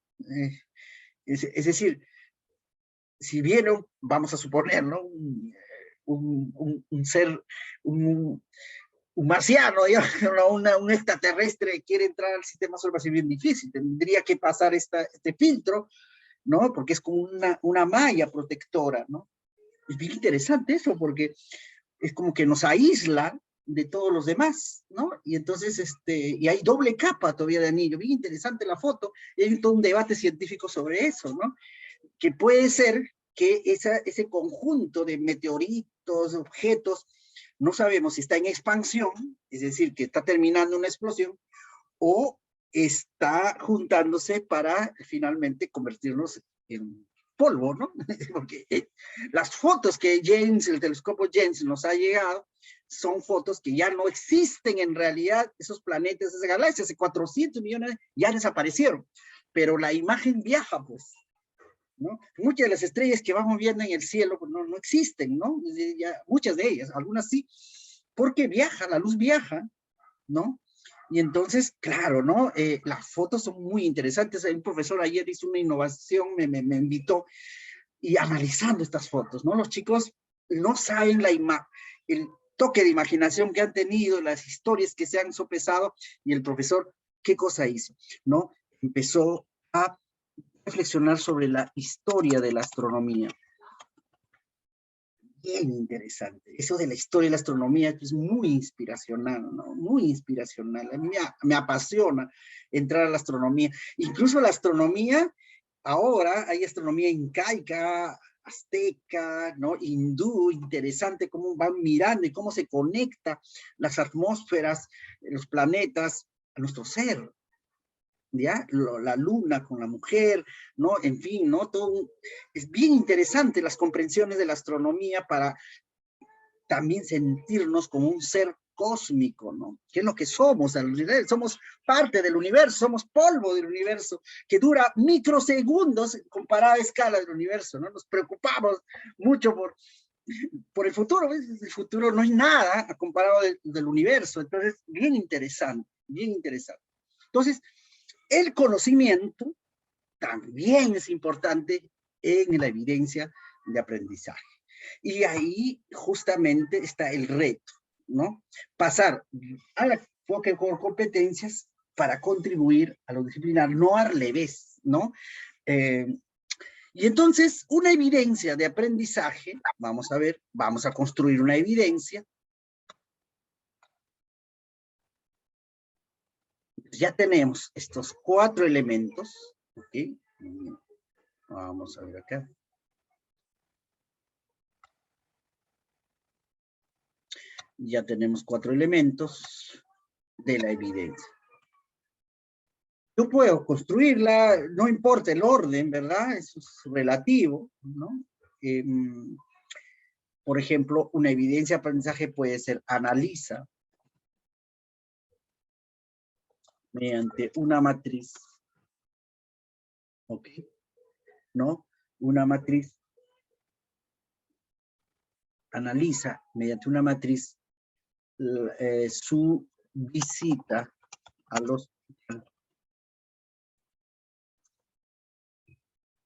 Es decir, si viene, vamos a suponer, ¿no? Un ser, un marciano, digamos, un extraterrestre quiere entrar al sistema solar, va a ser bien difícil, tendría que pasar este filtro, ¿no? Porque es como una malla protectora, ¿no? Es bien interesante eso, porque es como que nos aísla de todos los demás, ¿no? Y entonces, y hay doble capa todavía de anillo, bien interesante la foto, y hay todo un debate científico sobre eso, ¿no? Que puede ser que ese conjunto de meteoritos, objetos, no sabemos si está en expansión, es decir, que está terminando una explosión, o está juntándose para finalmente convertirnos en polvo, ¿no? Porque las fotos que James, el telescopio James nos ha llegado, son fotos que ya no existen en realidad, esos planetas, esas galaxias, hace 400 millones ya desaparecieron, pero la imagen viaja, pues, ¿no? Muchas de las estrellas que vamos viendo en el cielo pues, no existen, ¿no? Ya, muchas de ellas, algunas sí, porque viaja, la luz viaja, ¿no? Y entonces, claro, ¿no? Las fotos son muy interesantes. Un profesor ayer hizo una innovación, me invitó, y analizando estas fotos, ¿no? Los chicos no saben el toque de imaginación que han tenido, las historias que se han sopesado, y el profesor, ¿qué cosa hizo? ¿No? Empezó a reflexionar sobre la historia de la astronomía. Bien interesante. Eso de la historia de la astronomía es muy inspiracional, ¿no? Muy inspiracional. A mí me apasiona entrar a la astronomía. Incluso la astronomía, ahora hay astronomía incaica, azteca, ¿no? Hindú, interesante cómo van mirando y cómo se conecta las atmósferas, los planetas a nuestro ser. ¿Ya? La luna con la mujer, ¿no? En fin, ¿no? Es bien interesante las comprensiones de la astronomía para también sentirnos como un ser cósmico, ¿no? ¿Qué es lo que somos? Somos parte del universo, somos polvo del universo, que dura microsegundos comparada a escala del universo, ¿no? Nos preocupamos mucho por el futuro, ¿ves? El futuro no es nada comparado del universo, entonces, bien interesante, bien interesante. Entonces, el conocimiento también es importante en la evidencia de aprendizaje. Y ahí justamente está el reto, ¿no? Pasar a la enfoque por competencias para contribuir a lo disciplinar, no al revés, ¿no? Y entonces, una evidencia de aprendizaje, vamos a ver, vamos a construir una evidencia. Ya tenemos estos 4 elementos, ¿ok? Vamos a ver acá. Ya tenemos 4 elementos de la evidencia. Yo puedo construirla, no importa el orden, ¿verdad? Eso es relativo, ¿no? Por ejemplo, una evidencia de aprendizaje puede ser analiza mediante una matriz, ¿ok? ¿No? Una matriz analiza mediante una matriz su visita a los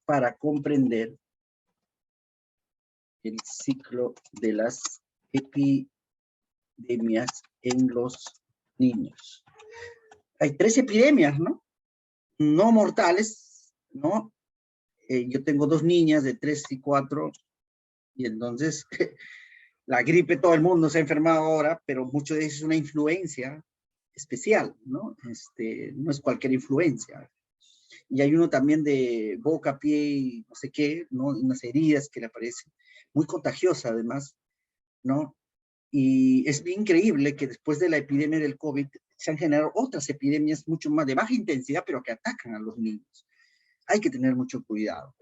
para comprender el ciclo de las epidemias en los niños. Hay 3 epidemias, ¿no? No mortales, ¿no? Yo tengo 2 niñas de 3 y 4, y entonces la gripe todo el mundo se ha enfermado ahora, pero mucho de eso es una influencia especial, ¿no? No es cualquier influencia. Y hay uno también de boca, pie y no sé qué, ¿no? Unas heridas que le aparecen, muy contagiosa además, ¿no? Y es bien increíble que después de la epidemia del COVID se han generado otras epidemias mucho más de baja intensidad, pero que atacan a los niños. Hay que tener mucho cuidado,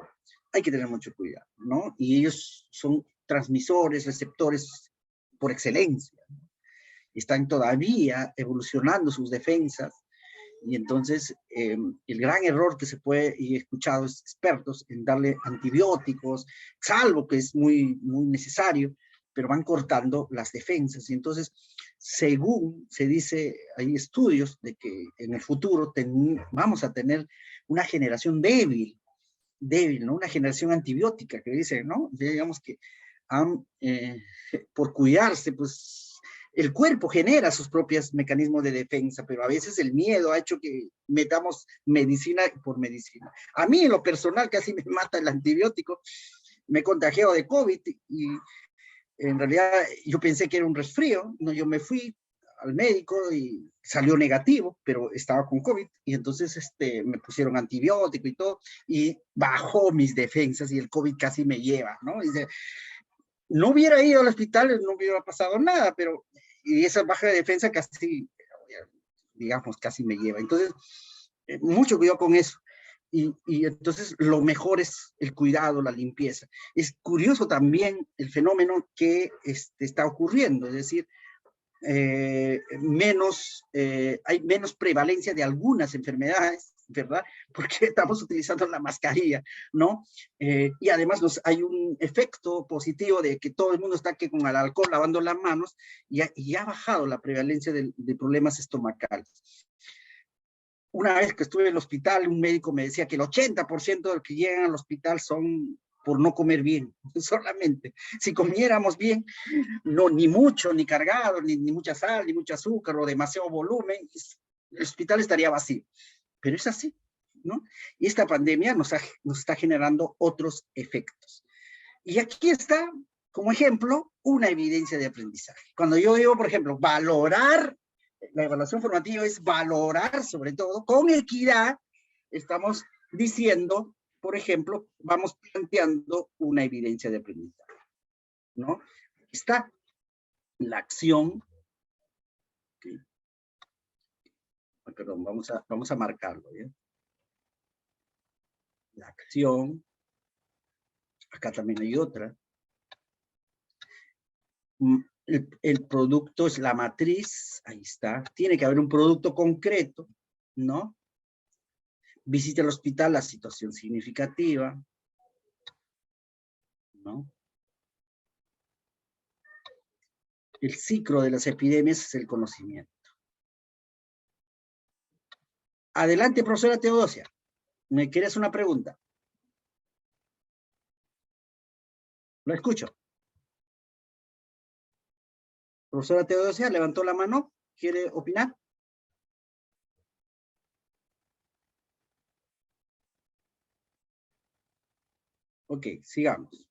¿no? Y ellos son transmisores, receptores por excelencia, ¿no? Están todavía evolucionando sus defensas, y entonces el gran error que se puede, y he escuchado expertos, en darle antibióticos, salvo que es muy necesario, pero van cortando las defensas. Y entonces, según se dice, hay estudios de que en el futuro vamos a tener una generación débil, ¿no? Una generación antibiótica, que dice, ¿no? Digamos que por cuidarse, pues el cuerpo genera sus propios mecanismos de defensa, pero a veces el miedo ha hecho que metamos medicina por medicina. A mí en lo personal casi me mata el antibiótico, me he contagiado de COVID y En realidad yo pensé que era un resfrío, ¿no? Yo me fui al médico y salió negativo, pero estaba con COVID, y entonces me pusieron antibiótico y todo, y bajó mis defensas y el COVID casi me lleva, ¿no? Y no hubiera ido al hospital, no hubiera pasado nada, pero y esa baja de defensa casi, digamos, casi me lleva. Entonces, mucho cuidado con eso. Y entonces lo mejor es el cuidado, la limpieza. Es curioso también el fenómeno que está ocurriendo, es decir, hay menos prevalencia de algunas enfermedades, ¿verdad? Porque estamos utilizando la mascarilla, ¿no? Y además hay un efecto positivo de que todo el mundo está aquí con el alcohol lavando las manos y ha bajado la prevalencia de problemas estomacales. Una vez que estuve en el hospital, un médico me decía que el 80% de los que llegan al hospital son por no comer bien, solamente. Si comiéramos bien, no, ni mucho, ni cargado, ni mucha sal, ni mucho azúcar, o demasiado volumen, el hospital estaría vacío. Pero es así, ¿no? Y esta pandemia nos está generando otros efectos. Y aquí está, como ejemplo, una evidencia de aprendizaje. Cuando yo digo, por ejemplo, valorar, la evaluación formativa es valorar, sobre todo, con equidad, estamos diciendo, por ejemplo, vamos planteando una evidencia de aprendizaje, ¿no? Está la acción, okay. Perdón, vamos a marcarlo, ¿ya? La acción, acá también hay otra. El producto es la matriz, ahí está. Tiene que haber un producto concreto, ¿no? Visita el hospital, la situación significativa, ¿no? El ciclo de las epidemias es el conocimiento. Adelante, profesora Teodosia. ¿Me quieres una pregunta? Lo escucho. Profesora Teodosia, levantó la mano. ¿Quiere opinar? Ok, sigamos.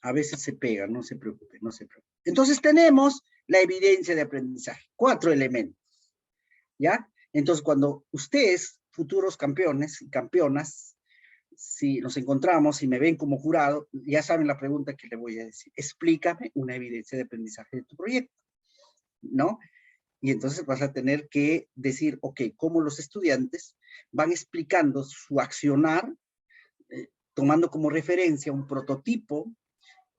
A veces se pega, no se preocupe, no se preocupe. Entonces tenemos la evidencia de aprendizaje. 4 elementos. ¿Ya? Entonces cuando ustedes, futuros campeones y campeonas, si nos encontramos y me ven como jurado, ya saben la pregunta que le voy a decir. Explícame una evidencia de aprendizaje de tu proyecto, ¿no? Y entonces vas a tener que decir, ok, cómo los estudiantes van explicando su accionar, tomando como referencia un prototipo,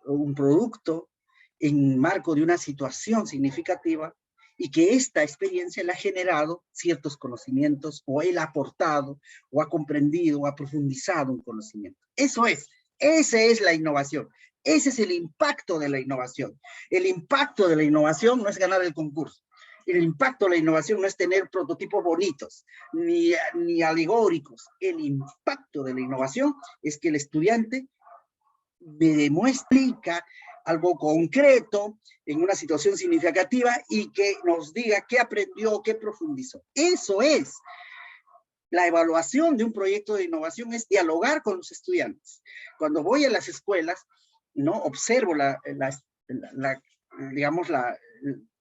un producto, en marco de una situación significativa, y que esta experiencia le ha generado ciertos conocimientos, o él ha aportado, o ha comprendido, o ha profundizado un conocimiento. Esa es la innovación. Ese es el impacto de la innovación. El impacto de la innovación no es ganar el concurso. El impacto de la innovación no es tener prototipos bonitos, ni alegóricos. El impacto de la innovación es que el estudiante me demuestra algo concreto en una situación significativa y que nos diga qué aprendió, qué profundizó. Eso es. La evaluación de un proyecto de innovación es dialogar con los estudiantes. Cuando voy a las escuelas, ¿no? Observo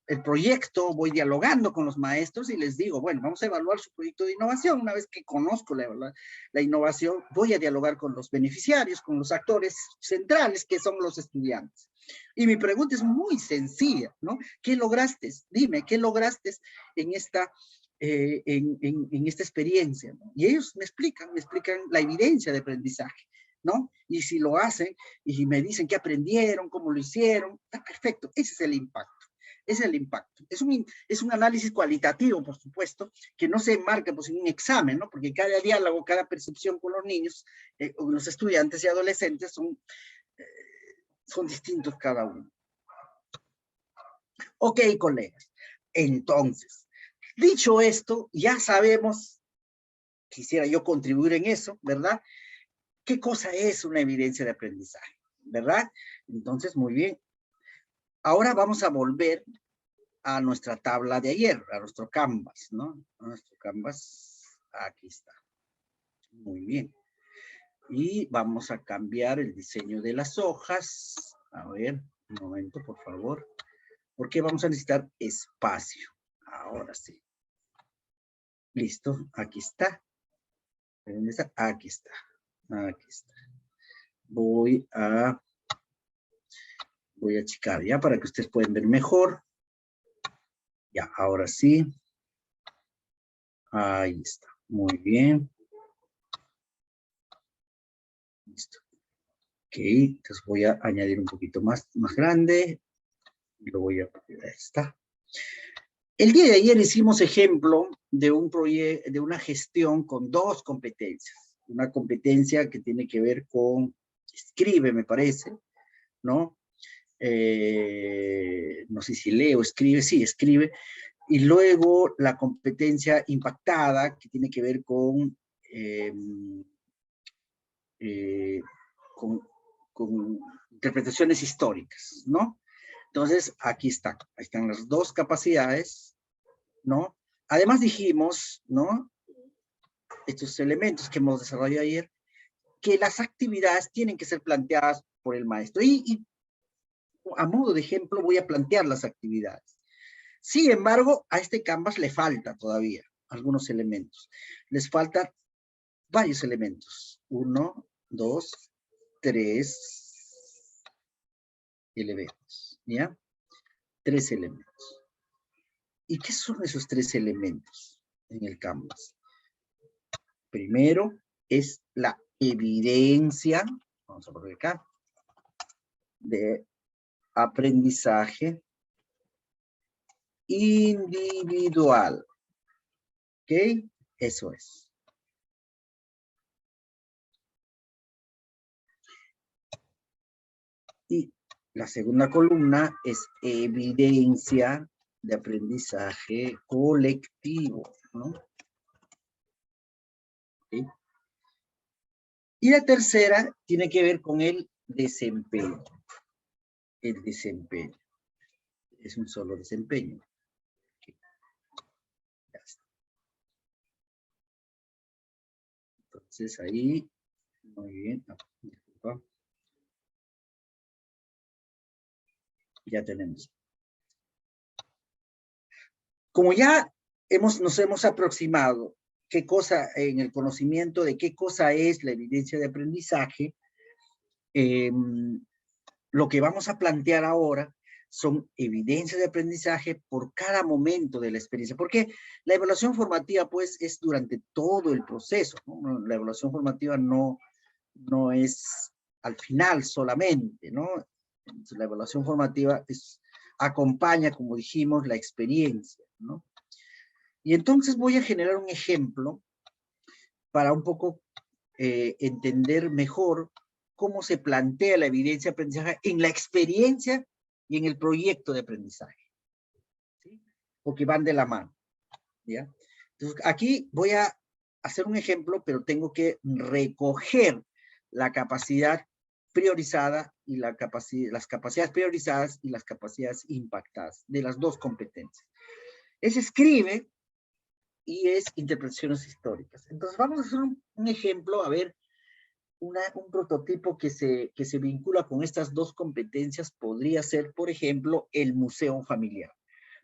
el proyecto, voy dialogando con los maestros y les digo, bueno, vamos a evaluar su proyecto de innovación. Una vez que conozco la innovación, voy a dialogar con los beneficiarios, con los actores centrales, que son los estudiantes. Y mi pregunta es muy sencilla, ¿no? ¿Qué lograste? Dime, ¿qué lograste en esta experiencia, ¿no? Y ellos me explican la evidencia de aprendizaje, ¿no? Y si lo hacen y me dicen qué aprendieron, cómo lo hicieron, está perfecto. Ese es el impacto. Es el impacto. Es un análisis cualitativo, por supuesto, que no se enmarca pues, en un examen, ¿no? Porque cada diálogo, cada percepción con los niños, con los estudiantes y adolescentes son distintos cada uno. Ok, colegas. Entonces, dicho esto, ya sabemos, quisiera yo contribuir en eso, ¿verdad? ¿Qué cosa es una evidencia de aprendizaje? ¿Verdad? Entonces, muy bien. Ahora vamos a volver a nuestra tabla de ayer, a nuestro Canvas, ¿no? A nuestro Canvas, aquí está. Muy bien. Y vamos a cambiar el diseño de las hojas A ver, un momento, por favor. Porque vamos a necesitar espacio. Ahora sí. Listo, aquí está. ¿Dónde está? Aquí está. Aquí está. Voy a achicar ya para que ustedes puedan ver mejor. Ya, ahora sí. Ahí está. Muy bien. Listo. Ok, entonces voy a añadir un poquito más grande. Lo voy a poner. Ahí está. El día de ayer hicimos ejemplo de un proyecto, de una gestión con dos competencias. Una competencia que tiene que ver con escribe, me parece, ¿no? No sé si leo, escribe, sí, escribe. Y luego la competencia impactada, que tiene que ver con interpretaciones históricas, ¿no? Entonces, aquí están las dos capacidades, ¿no? Además dijimos, ¿no? Estos elementos que hemos desarrollado ayer, que las actividades tienen que ser planteadas por el maestro. Y a modo de ejemplo voy a plantear las actividades. Sin embargo, a este Canvas le falta todavía algunos elementos. Les faltan varios elementos. 1, 2, 3 elementos, ¿ya? 3 elementos. ¿Y qué son esos 3 elementos en el Canvas? Primero es la evidencia, vamos a poner acá, de aprendizaje individual. ¿Ok? Eso es. Y la segunda columna es evidencia de aprendizaje colectivo, ¿no? ¿Okay? Y la tercera tiene que ver con el desempeño. El desempeño. Es un solo desempeño. Okay. Ya está. Entonces ahí, muy bien. Disculpa. Ya tenemos. Como ya nos hemos aproximado qué cosa en el conocimiento de qué cosa es la evidencia de aprendizaje, lo que vamos a plantear ahora son evidencias de aprendizaje por cada momento de la experiencia, porque la evaluación formativa pues es durante todo el proceso, ¿no? La evaluación formativa no es al final solamente, ¿no? Entonces, la evaluación formativa acompaña, como dijimos, la experiencia, ¿no? Y entonces voy a generar un ejemplo para un poco entender mejor cómo se plantea la evidencia de aprendizaje en la experiencia y en el proyecto de aprendizaje, ¿sí? Porque van de la mano, ¿ya? Entonces, aquí voy a hacer un ejemplo, pero tengo que recoger la capacidad priorizada y las capacidades priorizadas y las capacidades impactadas de las dos competencias. Es escribe y es interpretaciones históricas. Entonces vamos a hacer un ejemplo, a ver, un prototipo que se vincula con estas dos competencias podría ser, por ejemplo, el museo familiar.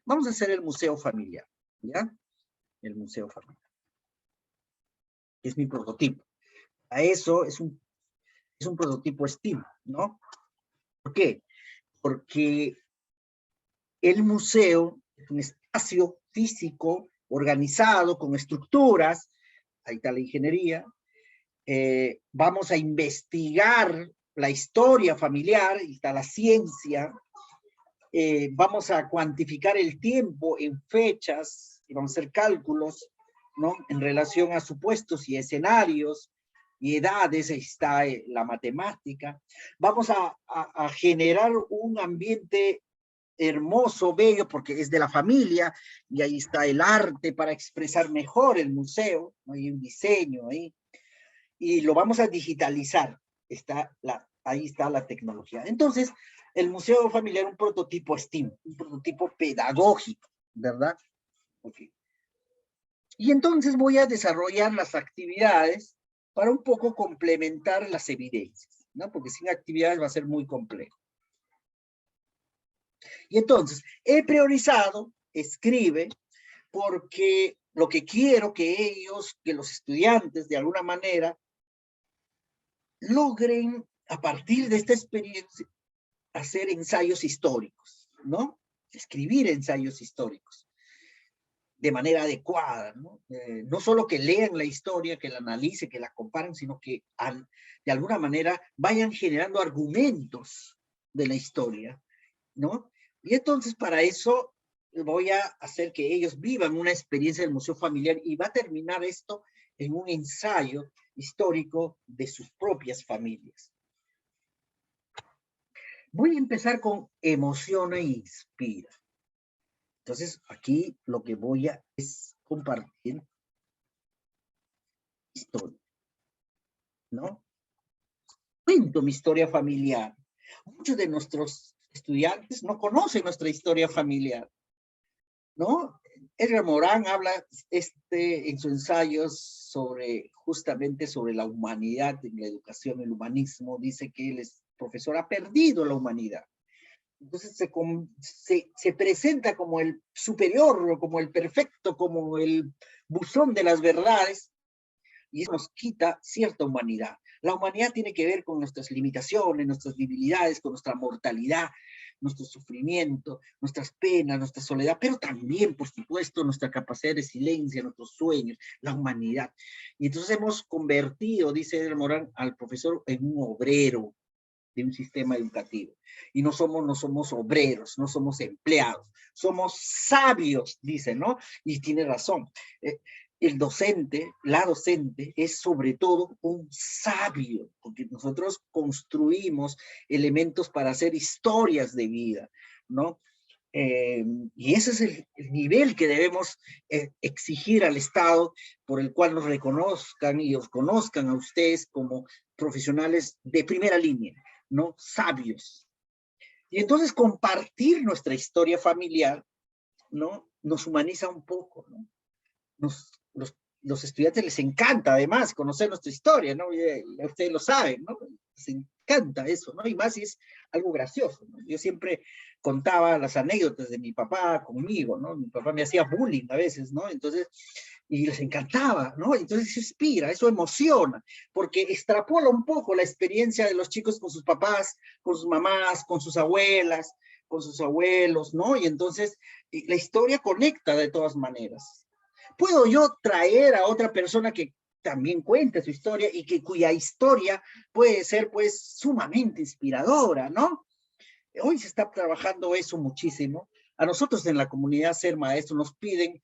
Vamos a hacer el museo familiar, ¿ya? El museo familiar. Es mi prototipo. A eso es un prototipo STEAM, ¿no? ¿Por qué? Porque el museo es un espacio físico organizado con estructuras, ahí está la ingeniería, vamos a investigar la historia familiar, ahí está la ciencia, vamos a cuantificar el tiempo en fechas, y vamos a hacer cálculos, ¿no? En relación a supuestos y escenarios y edades, ahí está la matemática. Vamos a generar un ambiente hermoso, bello, porque es de la familia, y ahí está el arte para expresar mejor el museo, ¿no? Hay un diseño ahí, y lo vamos a digitalizar, ahí está la tecnología. Entonces, el museo familiar es un prototipo STEAM, un prototipo pedagógico, ¿verdad? Okay. Y entonces voy a desarrollar las actividades para un poco complementar las evidencias, ¿no? Porque sin actividades va a ser muy complejo. Y entonces, he priorizado, escribe, porque lo que quiero que los estudiantes, de alguna manera, logren, a partir de esta experiencia, hacer ensayos históricos, ¿no? Escribir ensayos históricos de manera adecuada, ¿no? No solo que lean la historia, que la analicen, que la comparen, sino que de alguna manera vayan generando argumentos de la historia, ¿no? Y entonces para eso voy a hacer que ellos vivan una experiencia del museo familiar y va a terminar esto en un ensayo histórico de sus propias familias. Voy a empezar con emociona e inspira. Entonces, aquí lo que voy a es compartir historia, ¿no? Cuento mi historia familiar. Muchos de nuestros estudiantes no conocen nuestra historia familiar, ¿no? Edgar Morán habla en su ensayo justamente sobre la humanidad en la educación, el humanismo. Dice que él es profesor, ha perdido la humanidad. Entonces se presenta como el superior, como el perfecto, como el buzón de las verdades, y eso nos quita cierta humanidad. La humanidad tiene que ver con nuestras limitaciones, nuestras debilidades, con nuestra mortalidad, nuestro sufrimiento, nuestras penas, nuestra soledad, pero también, por supuesto, nuestra capacidad de resiliencia, nuestros sueños, la humanidad. Y entonces hemos convertido, dice Edgar Morán, al profesor en un obrero de un sistema educativo. Y no somos obreros, no somos empleados, somos sabios, dice, ¿no? Y tiene razón. El docente, la docente, es sobre todo un sabio, porque nosotros construimos elementos para hacer historias de vida, ¿no? Y ese es el nivel que debemos exigir al Estado, por el cual nos reconozcan y os conozcan a ustedes como profesionales de primera línea, ¿no? Sabios. Y entonces compartir nuestra historia familiar, ¿no? Nos humaniza un poco, ¿no? Los estudiantes les encanta además conocer nuestra historia, ¿no? Ustedes lo saben, ¿no? Les encanta eso, ¿no? Y más si es algo gracioso, ¿no? Yo siempre contaba las anécdotas de mi papá conmigo, ¿no? Mi papá me hacía bullying a veces, ¿no? Entonces, y les encantaba, ¿no? Entonces eso inspira, eso emociona, porque extrapola un poco la experiencia de los chicos con sus papás, con sus mamás, con sus abuelas, con sus abuelos, ¿no? Y entonces la historia conecta de todas maneras. Puedo yo traer a otra persona que también cuente su historia y cuya historia puede ser pues sumamente inspiradora, ¿no? Hoy se está trabajando eso muchísimo. A nosotros en la comunidad Ser Maestro nos piden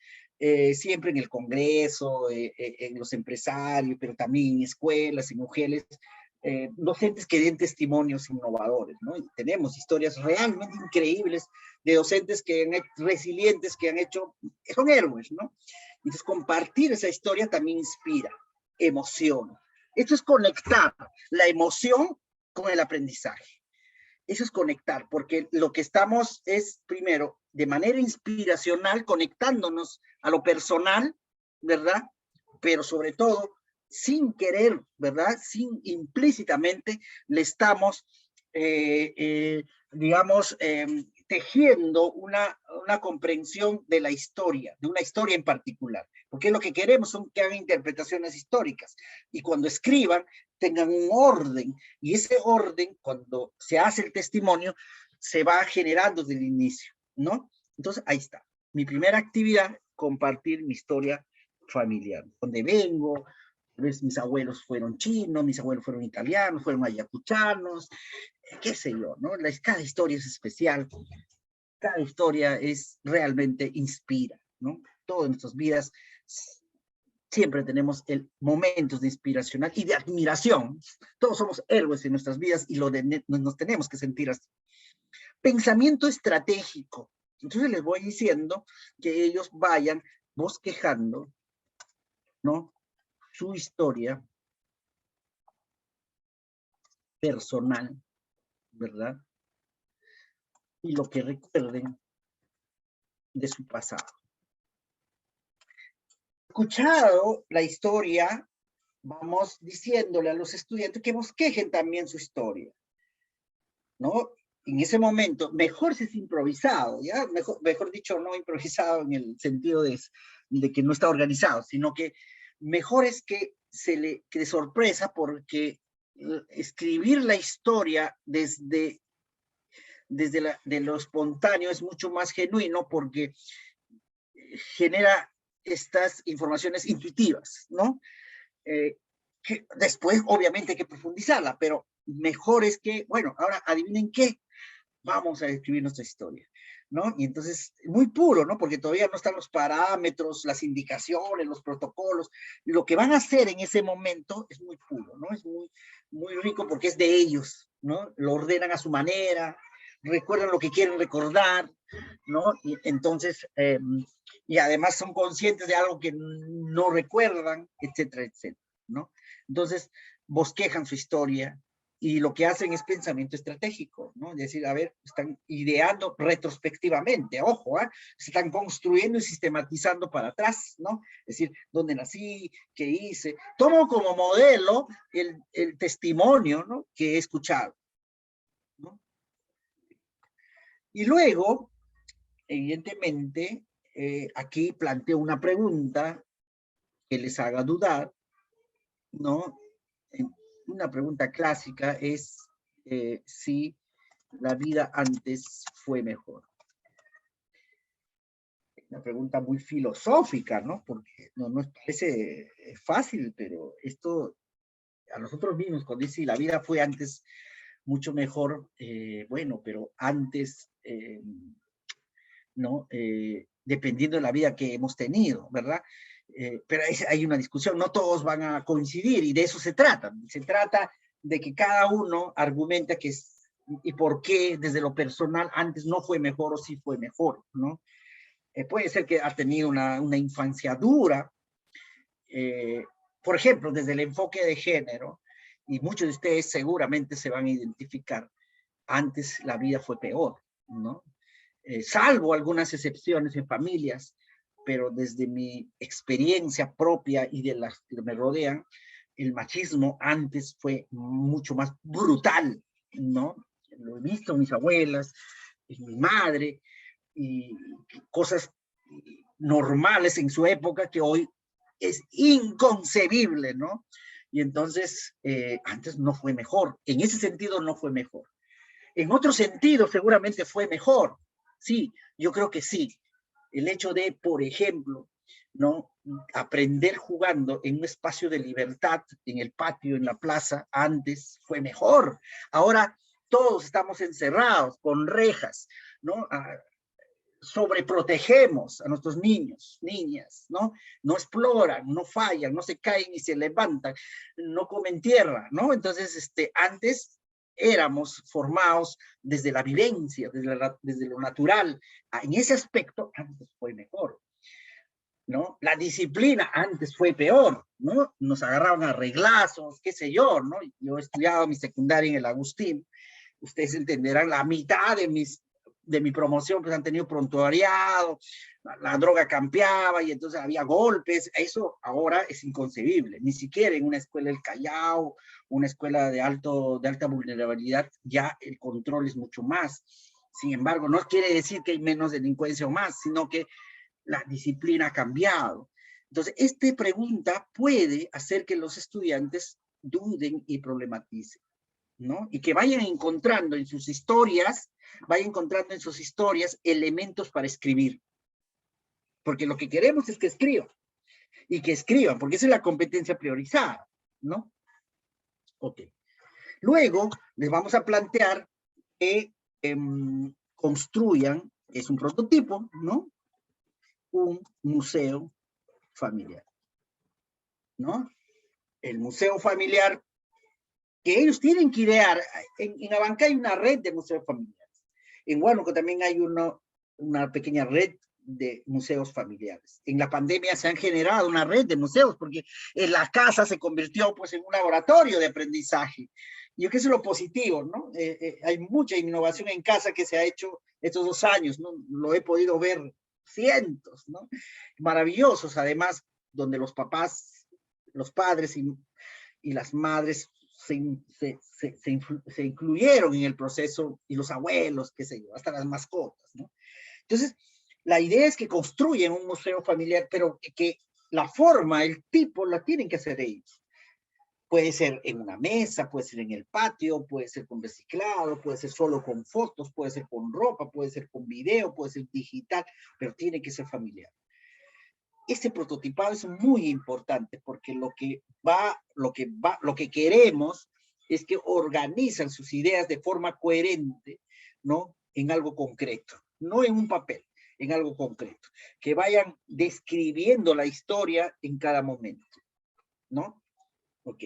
siempre en el Congreso, en los empresarios, pero también en escuelas, en mujeres, docentes que den testimonios innovadores, ¿no? Y tenemos historias realmente increíbles de docentes resilientes que han hecho, son héroes, ¿no? Entonces compartir esa historia también inspira, emociona. Esto es conectar la emoción con el aprendizaje. Eso es conectar, porque lo que estamos es, primero, de manera inspiracional, conectándonos a lo personal, ¿verdad? Pero sobre todo, sin querer, ¿verdad? Implícitamente, le estamos, digamos, tejiendo una comprensión de la historia, de una historia en particular. Porque lo que queremos son que hagan interpretaciones históricas. Y cuando escriban, tengan un orden. Y ese orden, cuando se hace el testimonio, se va generando desde el inicio, ¿no? Entonces, ahí está. Mi primera actividad, compartir mi historia familiar. Donde vengo, mis abuelos fueron chinos, mis abuelos fueron italianos, fueron ayacuchanos, qué sé yo, ¿no? Cada historia es especial, cada historia realmente inspira, ¿no? Todas nuestras vidas siempre tenemos momentos de inspiración y de admiración. Todos somos héroes en nuestras vidas y nos tenemos que sentir así. Pensamiento estratégico. Entonces les voy diciendo que ellos vayan bosquejando, ¿no? Su historia personal, ¿verdad? Y lo que recuerden de su pasado. Escuchado la historia, vamos diciéndole a los estudiantes que bosquejen también su historia, ¿no? en ese momento, mejor si es improvisado, ¿ya? Mejor dicho, no improvisado en el sentido de que no está organizado, sino que mejor es que que de sorpresa, porque escribir la historia de lo espontáneo es mucho más genuino, porque genera estas informaciones intuitivas, ¿no? Que después, obviamente, hay que profundizarla, pero mejor es que, bueno, ahora adivinen qué, vamos a escribir nuestra historia, ¿no? Y entonces, muy puro, ¿no? Porque todavía no están los parámetros, las indicaciones, los protocolos. Lo que van a hacer en ese momento es muy puro, ¿no? Es muy, muy rico porque es de ellos, ¿no? Lo ordenan a su manera, recuerdan lo que quieren recordar, ¿no? Y entonces, y además son conscientes de algo que no recuerdan, etcétera, etcétera, ¿no? Entonces, bosquejan su historia, y lo que hacen es pensamiento estratégico, ¿no? Es decir, a ver, están ideando retrospectivamente, ojo, se están construyendo y sistematizando para atrás, ¿no? Es decir, dónde nací, qué hice. Tomo como modelo el testimonio, ¿no? Que he escuchado, ¿no? Y luego, evidentemente, aquí planteo una pregunta que les haga dudar, ¿no? Una pregunta clásica es si la vida antes fue mejor. Una pregunta muy filosófica, ¿no? Porque no nos parece fácil, pero esto a nosotros mismos, cuando dice si la vida fue antes mucho mejor, bueno, pero antes, ¿no? Dependiendo de la vida que hemos tenido, ¿verdad? Pero hay una discusión, no todos van a coincidir, y de eso se trata. Se trata de que cada uno argumenta que y por qué desde lo personal antes no fue mejor o sí fue mejor, ¿no? Puede ser que ha tenido una infancia dura, por ejemplo, desde el enfoque de género, y muchos de ustedes seguramente se van a identificar, antes la vida fue peor, ¿no? Salvo algunas excepciones en familias, pero desde mi experiencia propia y de las que me rodean, el machismo antes fue mucho más brutal, ¿no? Lo he visto en mis abuelas, en mi madre, y cosas normales en su época que hoy es inconcebible, ¿no? Y entonces, antes no fue mejor. En ese sentido no fue mejor. En otro sentido seguramente fue mejor. Sí, yo creo que sí. El hecho de, por ejemplo, ¿no? Aprender jugando en un espacio de libertad, en el patio, en la plaza, antes fue mejor. Ahora todos estamos encerrados con rejas, ¿no? Sobreprotegemos a nuestros niños, niñas, ¿no? No exploran, no fallan, no se caen y se levantan, no comen tierra, ¿no? Entonces, antes éramos formados desde la vivencia, desde lo natural. En ese aspecto, antes fue mejor, ¿no? La disciplina antes fue peor, ¿no? Nos agarraban a reglazos, qué sé yo, ¿no? Yo he estudiado mi secundaria en el Agustín. Ustedes entenderán, la mitad de mi promoción pues han tenido prontuariado, la droga campeaba y entonces había golpes. Eso ahora es inconcebible. Ni siquiera en una escuela del Callao, una escuela de alta vulnerabilidad, ya el control es mucho más. Sin embargo, no quiere decir que hay menos delincuencia o más, sino que la disciplina ha cambiado. Entonces, esta pregunta puede hacer que los estudiantes duden y problematicen, ¿no? Y que vayan encontrando en sus historias, elementos para escribir. Porque lo que queremos es que escriban. Y que escriban, porque esa es la competencia priorizada, ¿no? Ok. Luego, les vamos a plantear que construyan, es un prototipo, ¿no? Un museo familiar, ¿no? El museo familiar que ellos tienen que idear. En Abancay hay una red de museos familiares. En Huánuco también hay una pequeña red de museos familiares. En la pandemia se han generado una red de museos porque en la casa se convirtió pues en un laboratorio de aprendizaje. Y yo creo que eso es lo positivo, ¿no? Hay mucha innovación en casa que se ha hecho estos 2 años, ¿no? Lo he podido ver cientos, ¿no? Maravillosos, además, donde los papás, los padres y las madres se incluyeron en el proceso, y los abuelos, qué sé yo, hasta las mascotas, ¿no? Entonces, la idea es que construyen un museo familiar, pero que la forma, el tipo, la tienen que hacer ellos. Puede ser en una mesa, puede ser en el patio, puede ser con reciclado, puede ser solo con fotos, puede ser con ropa, puede ser con video, puede ser digital, pero tiene que ser familiar. Este prototipado es muy importante porque lo que queremos es que organizan sus ideas de forma coherente, ¿no? En algo concreto, no en un papel, en algo concreto, que vayan describiendo la historia en cada momento, ¿no? Ok.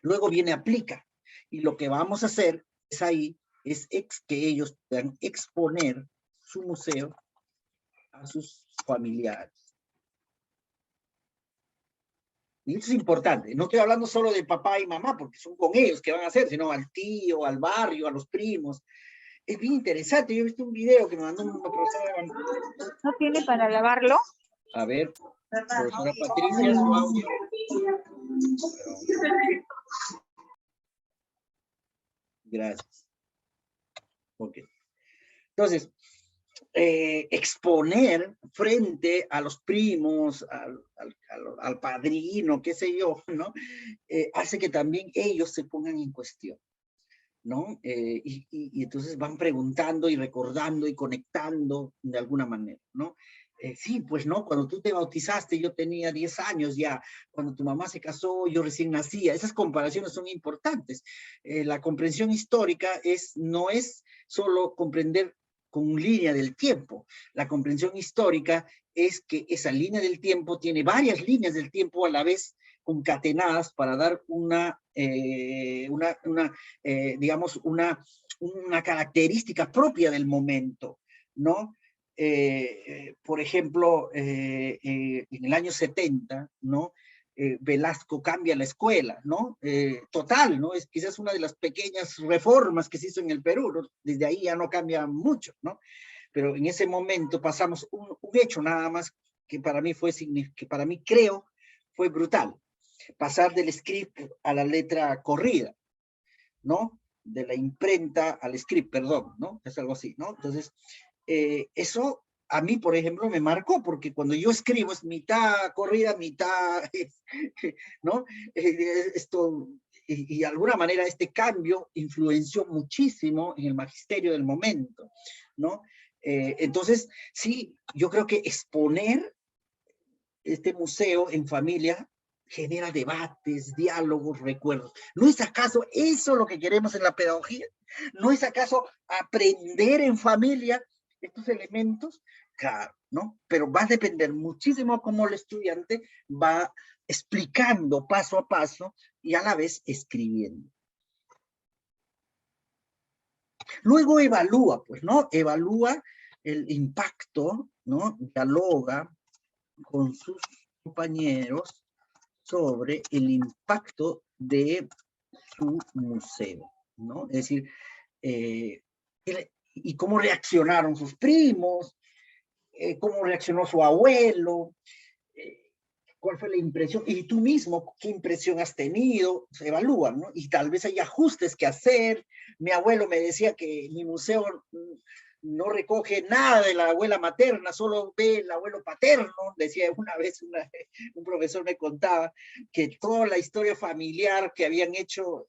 Luego viene aplica, y lo que vamos a hacer es ahí, es que ellos puedan exponer su museo a sus familiares. Y eso es importante. No estoy hablando solo de papá y mamá, porque son con ellos que van a hacer, sino al tío, al barrio, a los primos. Es bien interesante. Yo he visto un video que me mandó una profesora. ¿No tiene para lavarlo? A ver, profesora Patricia, su audio. Gracias. Ok. Entonces, exponer frente a los primos, al padrino, qué sé yo, ¿no? Hace que también ellos se pongan en cuestión, ¿no? Y entonces van preguntando y recordando y conectando de alguna manera, ¿no? Sí, pues no, cuando tú te bautizaste yo tenía 10 años ya, cuando tu mamá se casó yo recién nacía. Esas comparaciones son importantes. La comprensión histórica no es solo comprender con línea del tiempo. La comprensión histórica es que esa línea del tiempo tiene varias líneas del tiempo a la vez concatenadas para dar digamos, una característica propia del momento, ¿no? Por ejemplo, en el año 70, ¿no? Velasco cambia la escuela, ¿no? Total, ¿no? Es quizás una de las pequeñas reformas que se hizo en el Perú, ¿no? Desde ahí ya no cambia mucho, ¿no? Pero en ese momento pasamos un hecho nada más que para mí creo, fue brutal. Pasar del script a la letra corrida, ¿no? De la imprenta al script, perdón, ¿no? Es algo así, ¿no? Entonces, eso a mí, por ejemplo, me marcó, porque cuando yo escribo es mitad corrida, mitad, ¿no? Y de alguna manera este cambio influenció muchísimo en el magisterio del momento, ¿no? Entonces, sí, yo creo que exponer este museo en familia genera debates, diálogos, recuerdos. ¿No es acaso eso lo que queremos en la pedagogía? ¿No es acaso aprender en familia estos elementos? Claro, ¿no? Pero va a depender muchísimo cómo el estudiante va explicando paso a paso y a la vez escribiendo. Luego evalúa, pues, ¿no? Evalúa el impacto, ¿no? Dialoga con sus compañeros sobre el impacto de su museo, ¿no? Es decir, y cómo reaccionaron sus primos, cómo reaccionó su abuelo, cuál fue la impresión, y tú mismo, qué impresión has tenido, se evalúan, ¿no? Y tal vez hay ajustes que hacer. Mi abuelo me decía que mi museo no recoge nada de la abuela materna, solo ve el abuelo paterno. Decía una vez, un profesor me contaba que toda la historia familiar que habían hecho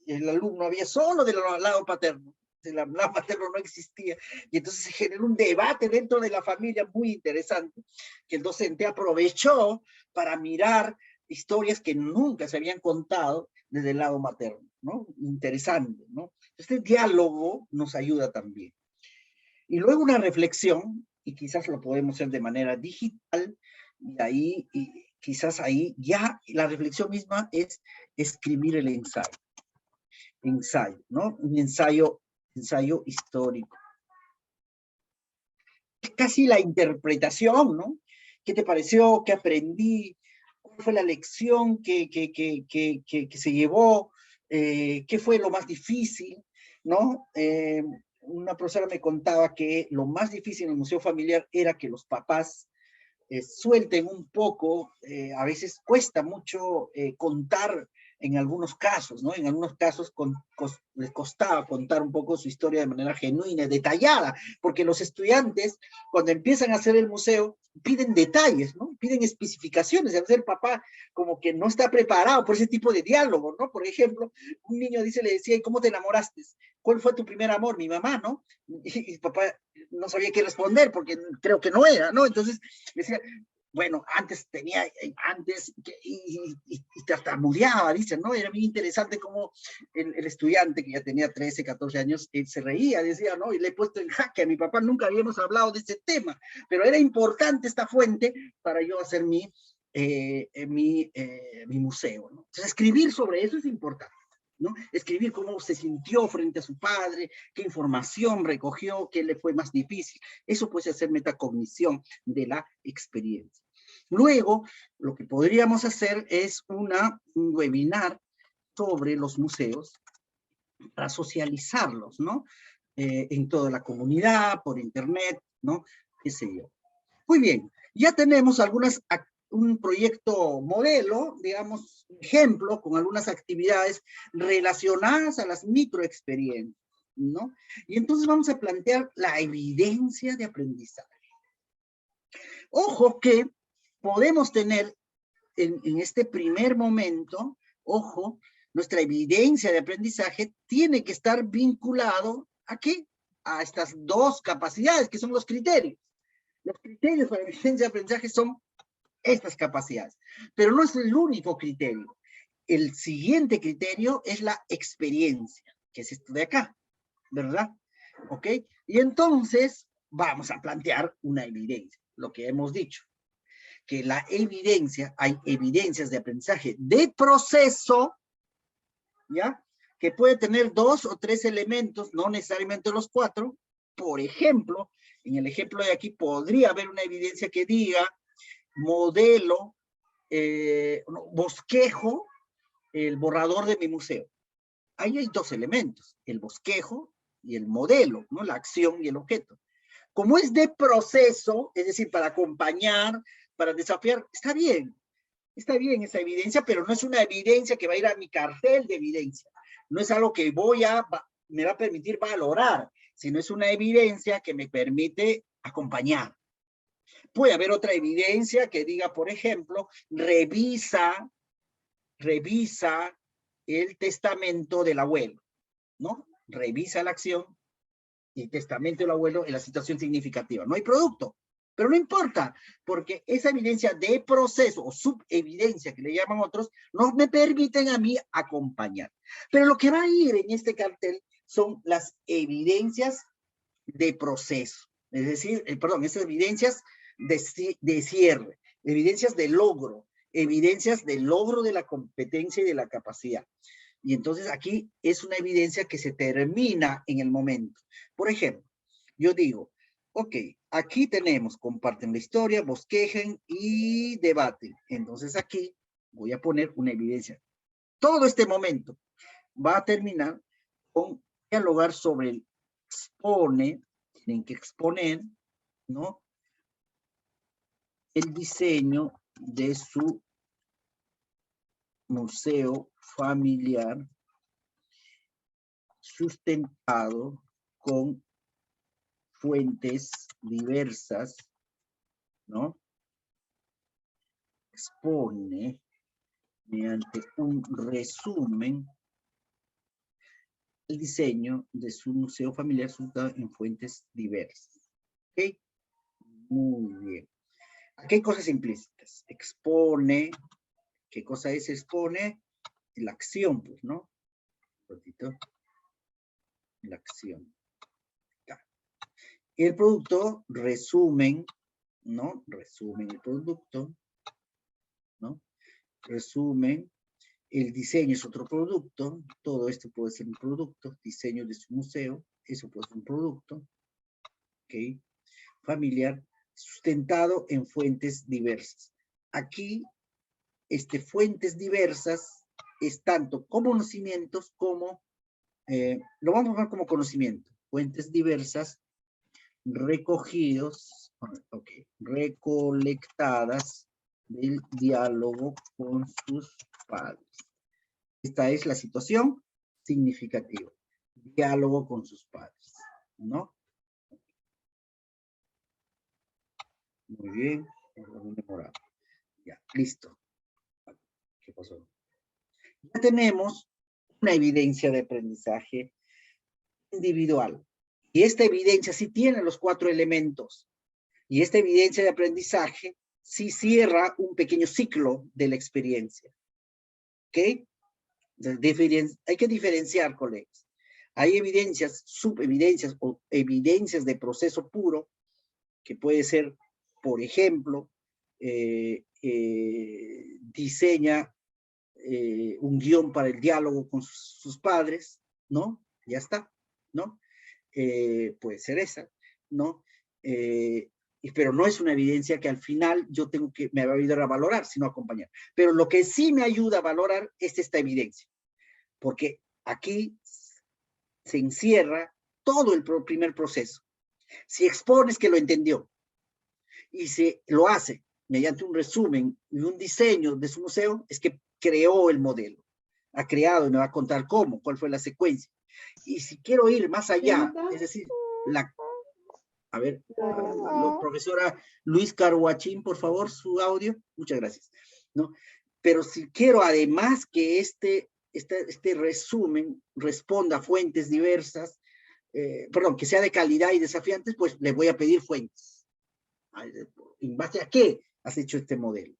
el alumno había solo del lado paterno. El lado materno no existía, y entonces se generó un debate dentro de la familia muy interesante, que el docente aprovechó para mirar historias que nunca se habían contado desde el lado materno, ¿no? Interesante, ¿no? Este diálogo nos ayuda también. Y luego una reflexión, y quizás lo podemos hacer de manera digital, y ahí, y quizás ahí ya la reflexión misma es escribir el ensayo. Ensayo, ¿no? Un ensayo histórico. Es casi la interpretación, ¿no? ¿Qué te pareció? ¿Qué aprendí? ¿Cuál fue la lección que se llevó? ¿Qué fue lo más difícil? ¿No? Una profesora me contaba que lo más difícil en el museo familiar era que los papás suelten un poco. A veces cuesta mucho contar en algunos casos, ¿no? En algunos casos les costaba contar un poco su historia de manera genuina, detallada, porque los estudiantes, cuando empiezan a hacer el museo, piden detalles, ¿no? Piden especificaciones. A veces el papá como que no está preparado por ese tipo de diálogo, ¿no? Por ejemplo, un niño le decía, ¿y cómo te enamoraste? ¿Cuál fue tu primer amor? Mi mamá, ¿no? Y papá no sabía qué responder porque creo que no era, ¿no? Entonces decía, bueno, y tartamudeaba, dicen, ¿no? Era muy interesante cómo el estudiante que ya tenía 13, 14 años, se reía, decía, ¿no? Y le he puesto en jaque a mi papá, nunca habíamos hablado de ese tema, pero era importante esta fuente para yo hacer mi museo, ¿no? Entonces, escribir sobre eso es importante, ¿no? Escribir cómo se sintió frente a su padre, qué información recogió, qué le fue más difícil. Eso puede ser metacognición de la experiencia. Luego, lo que podríamos hacer es un webinar sobre los museos para socializarlos, ¿no? En toda la comunidad, por internet, ¿no? Qué sé yo. Muy bien, ya tenemos un proyecto modelo, digamos, ejemplo, con algunas actividades relacionadas a las microexperiencias, ¿no? Y entonces vamos a plantear la evidencia de aprendizaje. Ojo que podemos tener en este primer momento, ojo, nuestra evidencia de aprendizaje tiene que estar vinculado ¿a qué? A estas dos capacidades que son los criterios. Los criterios para la evidencia de aprendizaje son estas capacidades, pero no es el único criterio. El siguiente criterio es la experiencia, que es esto de acá, ¿verdad? ¿Ok? Y entonces vamos a plantear una evidencia, lo que hemos dicho, que la evidencia, hay evidencias de aprendizaje de proceso, ¿ya? Que puede tener 2 o 3 elementos, no necesariamente los 4. Por ejemplo, en el ejemplo de aquí podría haber una evidencia que diga modelo, bosquejo, el borrador de mi museo. Ahí hay 2 elementos, el bosquejo y el modelo, ¿no? La acción y el objeto. Como es de proceso, es decir, para acompañar, para desafiar, está bien esa evidencia, pero no es una evidencia que va a ir a mi cartel de evidencia. No es algo que me va a permitir valorar, sino es una evidencia que me permite acompañar. Puede haber otra evidencia que diga, por ejemplo, revisa el testamento del abuelo, ¿no? Revisa la acción y el testamento del abuelo en la situación significativa. No hay producto, pero no importa, porque esa evidencia de proceso o subevidencia que le llaman otros, no me permiten a mí acompañar. Pero lo que va a ir en este cartel son las evidencias de proceso, es decir, esas evidencias de cierre, evidencias de logro de la competencia y de la capacidad. Y entonces aquí es una evidencia que se termina en el momento. Por ejemplo, yo digo, ok, aquí tenemos, comparten la historia, bosquejen y debaten. Entonces aquí voy a poner una evidencia. Todo este momento va a terminar con dialogar sobre el expone, tienen que exponer, ¿no? El diseño de su museo familiar sustentado con fuentes diversas, ¿no? Expone mediante un resumen el diseño de su museo familiar sustentado en fuentes diversas. ¿Ok? Muy bien. Aquí hay cosas implícitas. Expone, ¿qué cosa es expone? La acción, pues, ¿no? Un ratito. La acción. El producto, resumen, ¿no? Resumen el producto, ¿no? Resumen, el diseño es otro producto, todo esto puede ser un producto, diseño de su museo, eso puede ser un producto, ¿ok? Familiar, sustentado en fuentes diversas. Aquí, fuentes diversas es tanto como conocimientos como, lo vamos a ver como conocimiento, fuentes diversas recogidos, ok, recolectadas del diálogo con sus padres. Esta es la situación significativa. Diálogo con sus padres, ¿no? Muy bien. Ya, listo. ¿Qué pasó? Ya tenemos una evidencia de aprendizaje individual. Y esta evidencia sí tiene los 4 elementos. Y esta evidencia de aprendizaje sí cierra un pequeño ciclo de la experiencia. ¿Ok? Hay que diferenciar, colegas. Hay evidencias, subevidencias o evidencias de proceso puro, que puede ser, por ejemplo, diseña un guión para el diálogo con sus padres, ¿no? Ya está, ¿no? Puede ser esa, ¿no? Pero no es una evidencia que al final yo tengo que, me va a ayudar a valorar, sino a acompañar. Pero lo que sí me ayuda a valorar es esta evidencia, porque aquí se encierra todo el primer proceso. Si expones que lo entendió y se lo hace mediante un resumen y un diseño de su museo, es que creó el modelo, ha creado y me va a contar cómo, cuál fue la secuencia. Y si quiero ir más allá, es decir, a ver, profesora Luis Carhuachín, por favor, su audio, muchas gracias, ¿no? Pero si quiero además que este resumen responda a fuentes diversas, perdón, que sea de calidad y desafiantes, pues le voy a pedir fuentes. ¿En base a qué has hecho este modelo?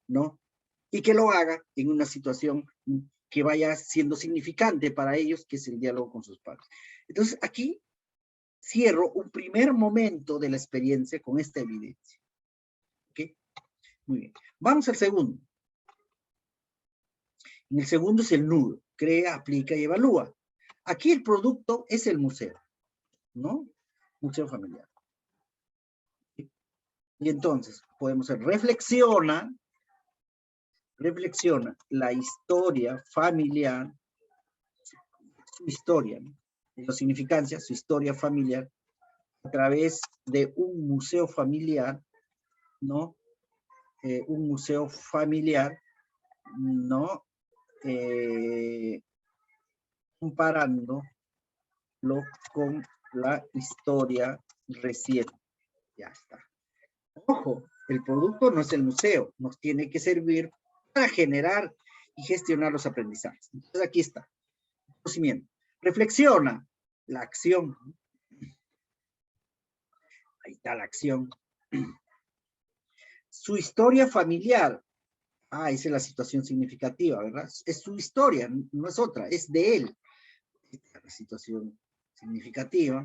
¿No? Y que lo haga en una situación que vaya siendo significante para ellos, que es el diálogo con sus padres. Entonces, aquí cierro un primer momento de la experiencia con esta evidencia. ¿Ok? Muy bien. Vamos al segundo. En el segundo es el nudo. Crea, aplica y evalúa. Aquí el producto es el museo, ¿no? Museo familiar. Y entonces, podemos hacer, reflexiona la historia familiar, su historia, ¿no? La significancia, su historia familiar, a través de un museo familiar, ¿no? Un museo familiar, ¿no? Comparándolo con la historia reciente. Ya está. Ojo, el producto no es el museo, nos tiene que servir para generar y gestionar los aprendizajes. Entonces aquí está. Conocimiento. Reflexiona la acción. Ahí está la acción. Su historia familiar. Ah, esa es la situación significativa, ¿verdad? Es su historia, no es otra, es de él. Esta es la situación significativa,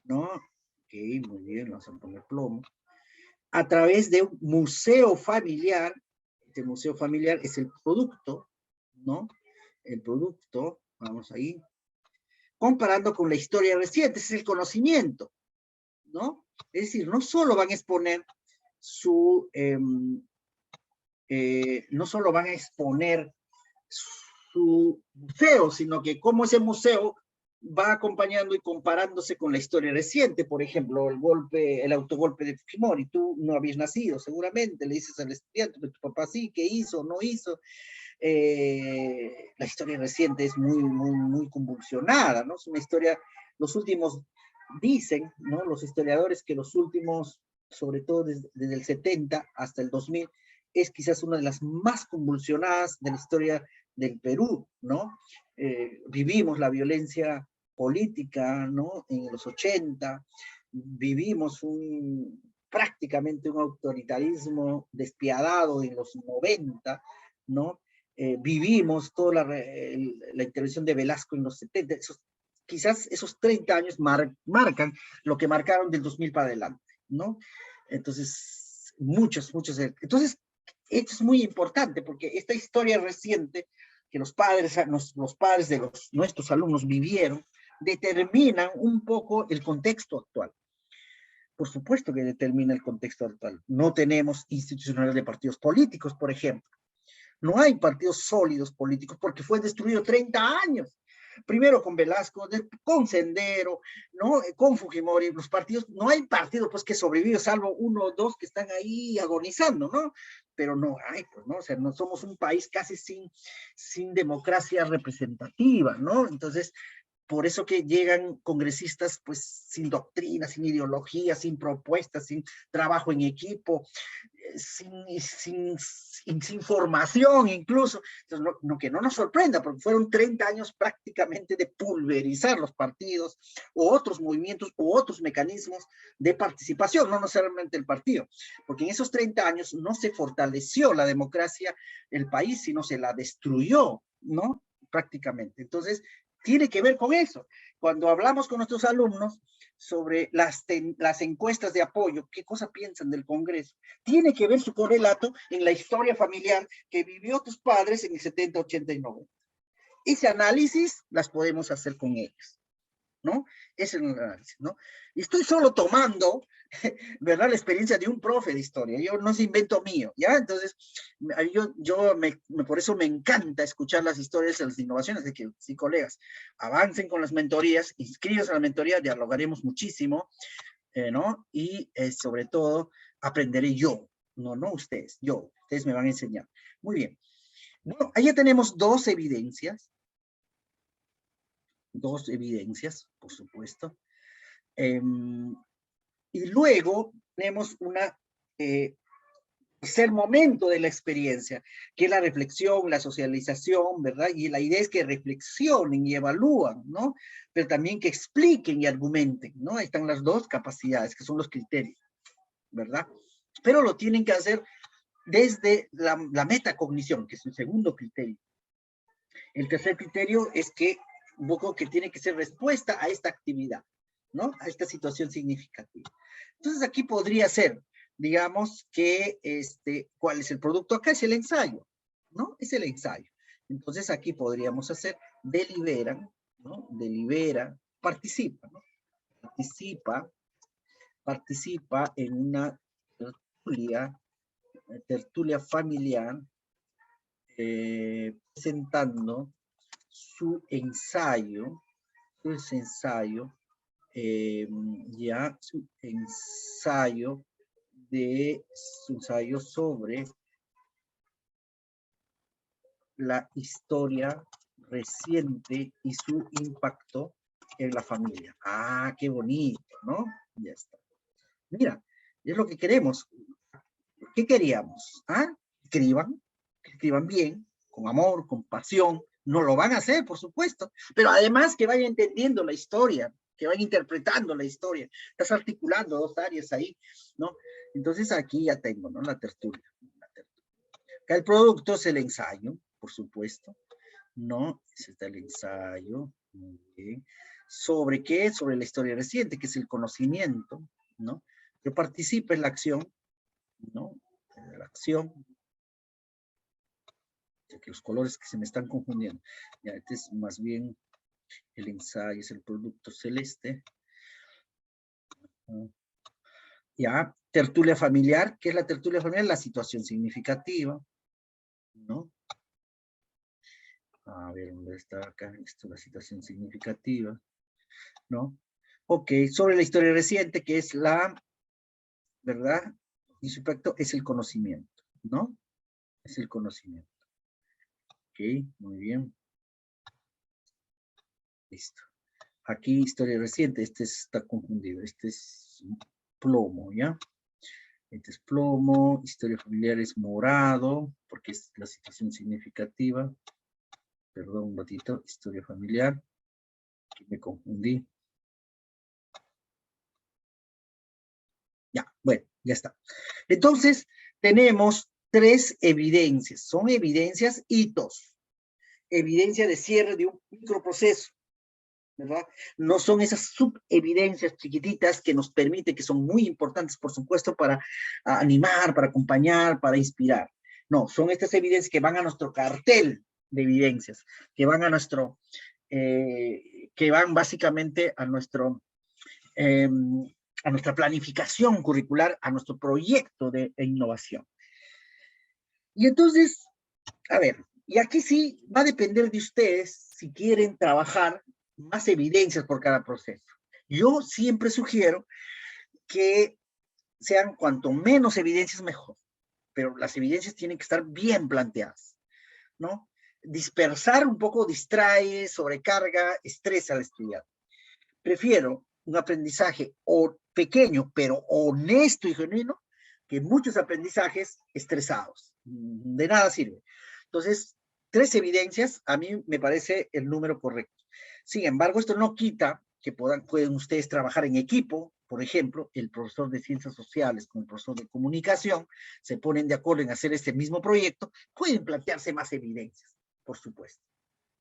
¿no? Ok, muy bien, vamos a poner plomo. A través de un museo familiar, este museo familiar es el producto, ¿no? El producto, vamos ahí, comparando con la historia reciente, ese es el conocimiento, ¿no? Es decir, no solo van a exponer su, no solo van a exponer su museo, sino que cómo ese museo va acompañando y comparándose con la historia reciente. Por ejemplo, el autogolpe de Fujimori. Tú no habías nacido, seguramente, le dices al estudiante, pero tu papá sí, ¿qué hizo? ¿No hizo? La historia reciente es muy convulsionada, ¿no? Es una historia, los últimos, dicen, ¿no? Los historiadores que los últimos, sobre todo desde el 70 hasta el 2000, es quizás una de las más convulsionadas de la historia del Perú, ¿no? Vivimos la violencia política, ¿no? En los 80, vivimos prácticamente un autoritarismo despiadado en los 90, ¿no? Vivimos toda la intervención de Velasco en los 70, quizás esos 30 años marcan lo que marcaron del 2000 para adelante, ¿no? Entonces, muchos. Entonces, esto es muy importante porque esta historia reciente que los padres de nuestros alumnos vivieron, determinan un poco el contexto actual. Por supuesto que determina el contexto actual. No tenemos institucionales de partidos políticos, por ejemplo. No hay partidos sólidos políticos porque fue destruido 30 años. primero con Velasco, con Sendero, ¿no? Con Fujimori, los partidos, no hay partido pues que sobrevive, salvo uno o dos que están ahí agonizando, ¿no? Pero no hay, pues, ¿no? O sea, no somos un país casi sin democracia representativa, ¿no? Entonces, por eso que llegan congresistas pues sin doctrina, sin ideología, sin propuestas, sin trabajo en equipo, sin formación incluso. Entonces, que no nos sorprenda, porque fueron 30 años prácticamente de pulverizar los partidos o otros movimientos o otros mecanismos de participación, no necesariamente el partido, porque en esos 30 años no se fortaleció la democracia el país, sino se la destruyó, ¿no? Prácticamente. Entonces, tiene que ver con eso. Cuando hablamos con nuestros alumnos sobre las encuestas de apoyo, qué cosa piensan del Congreso, tiene que ver su correlato en la historia familiar que vivió tus padres en el 70, 80 y 90. Ese análisis las podemos hacer con ellos, ¿no? Ese es el análisis, ¿no? Y estoy solo tomando, ¿verdad? La experiencia de un profe de historia. Yo no es invento mío, ¿ya? Entonces, por eso me encanta escuchar las historias y las innovaciones de que, sí, colegas, avancen con las mentorías, inscríbanse a la mentoría, dialogaremos muchísimo, ¿no? Y sobre todo, aprenderé yo, no ustedes, ustedes me van a enseñar. Muy bien. Bueno, ahí ya tenemos dos evidencias, por supuesto. Y luego tenemos una tercer momento de la experiencia, que es la reflexión, la socialización, ¿verdad? Y la idea es que reflexionen y evalúan, ¿no? Pero también que expliquen y argumenten, ¿no? Ahí están las dos capacidades, que son los criterios, ¿verdad? Pero lo tienen que hacer desde la metacognición, que es el segundo criterio. El tercer criterio es que un poco que tiene que ser respuesta a esta actividad, ¿no? A esta situación significativa. Entonces aquí podría ser, digamos que, ¿cuál es el producto? Acá es el ensayo, ¿no? Es el ensayo. Entonces aquí podríamos hacer, deliberan, ¿no? Delibera, participa, ¿no? Participa en una tertulia familiar, presentando su ensayo sobre la historia reciente y su impacto en la familia. Ah, qué bonito, ¿no? Ya está. Mira, es lo que queremos. ¿Qué queríamos? ¿Ah? Escriban bien, con amor, con pasión. No lo van a hacer, por supuesto, pero además que vayan entendiendo la historia, que vayan interpretando la historia. Estás articulando dos áreas ahí, ¿no? Entonces aquí ya tengo, ¿no? La tertulia. Acá el producto es el ensayo, por supuesto, ¿no? Ese está el ensayo. Muy bien. ¿Sobre qué? Sobre la historia reciente, que es el conocimiento, ¿no? Que participa en la acción, ¿no? En la acción. Que los colores que se me están confundiendo. Ya, este es más bien el ensayo, es el producto celeste. Ya, tertulia familiar. ¿Qué es la tertulia familiar? La situación significativa, ¿no? A ver, ¿dónde está acá? Esto, la situación significativa, ¿no? Ok, sobre la historia reciente, que es la, ¿verdad? Y su impacto es el conocimiento, ¿no? Es el conocimiento. Ok, muy bien. Listo. Aquí historia reciente, este está confundido, este es plomo, ¿ya? Este es plomo, historia familiar es morado, porque es la situación significativa. Perdón un ratito, historia familiar, aquí me confundí. Ya, bueno, ya está. Entonces, tenemos tres evidencias, son evidencias hitos, evidencia de cierre de un microproceso, ¿verdad? No son esas subevidencias chiquititas que nos permiten, que son muy importantes, por supuesto, para animar, para acompañar, para inspirar. No, son estas evidencias que van a nuestro cartel de evidencias, que van a nuestro, que van básicamente a nuestra planificación curricular, a nuestro proyecto de innovación. Y entonces, a ver, Y aquí sí va a depender de ustedes si quieren trabajar más evidencias por cada proceso. Yo siempre sugiero que sean cuanto menos evidencias mejor, pero las evidencias tienen que estar bien planteadas, ¿no? Dispersar un poco distrae, sobrecarga, estresa al estudiante. Prefiero un aprendizaje pequeño, pero honesto y genuino, que muchos aprendizajes estresados. De nada sirve. Entonces, 3 evidencias a mí me parece el número correcto. Sin embargo, esto no quita que pueden ustedes trabajar en equipo. Por ejemplo, el profesor de ciencias sociales con el profesor de comunicación se ponen de acuerdo en hacer este mismo proyecto, pueden plantearse más evidencias, por supuesto.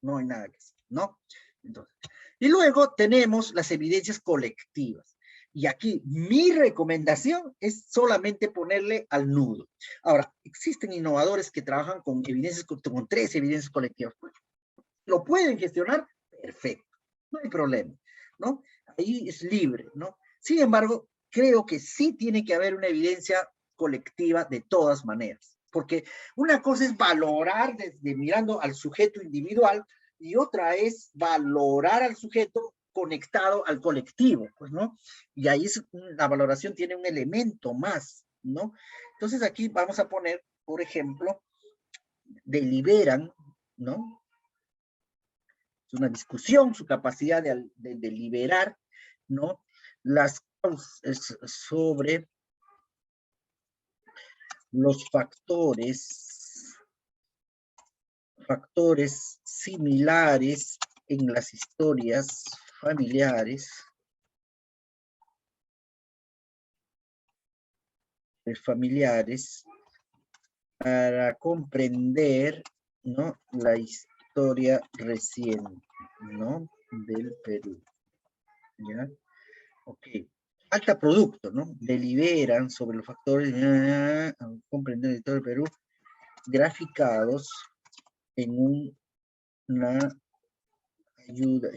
No hay nada que hacer, ¿no? Entonces, y luego tenemos las evidencias colectivas. Y aquí mi recomendación es solamente ponerle al nudo. Ahora, existen innovadores que trabajan con evidencias, con 3 evidencias colectivas. ¿Lo pueden gestionar? Perfecto, no hay problema, ¿no? Ahí es libre, ¿no? Sin embargo, creo que sí tiene que haber una evidencia colectiva de todas maneras, porque una cosa es valorar desde mirando al sujeto individual y otra es valorar al sujeto conectado al colectivo, pues, ¿no? Y ahí la valoración tiene un elemento más, ¿no? Entonces aquí vamos a poner, por ejemplo, deliberan, ¿no? Es una discusión, su capacidad de deliberar, ¿no? Las causas sobre los factores similares en las historias familiares, para comprender, ¿no? La historia reciente, ¿no? Del Perú, ¿ya? Ok. Falta producto, ¿no? Deliberan sobre los factores, comprender la historia del Perú, graficados en una ayuda,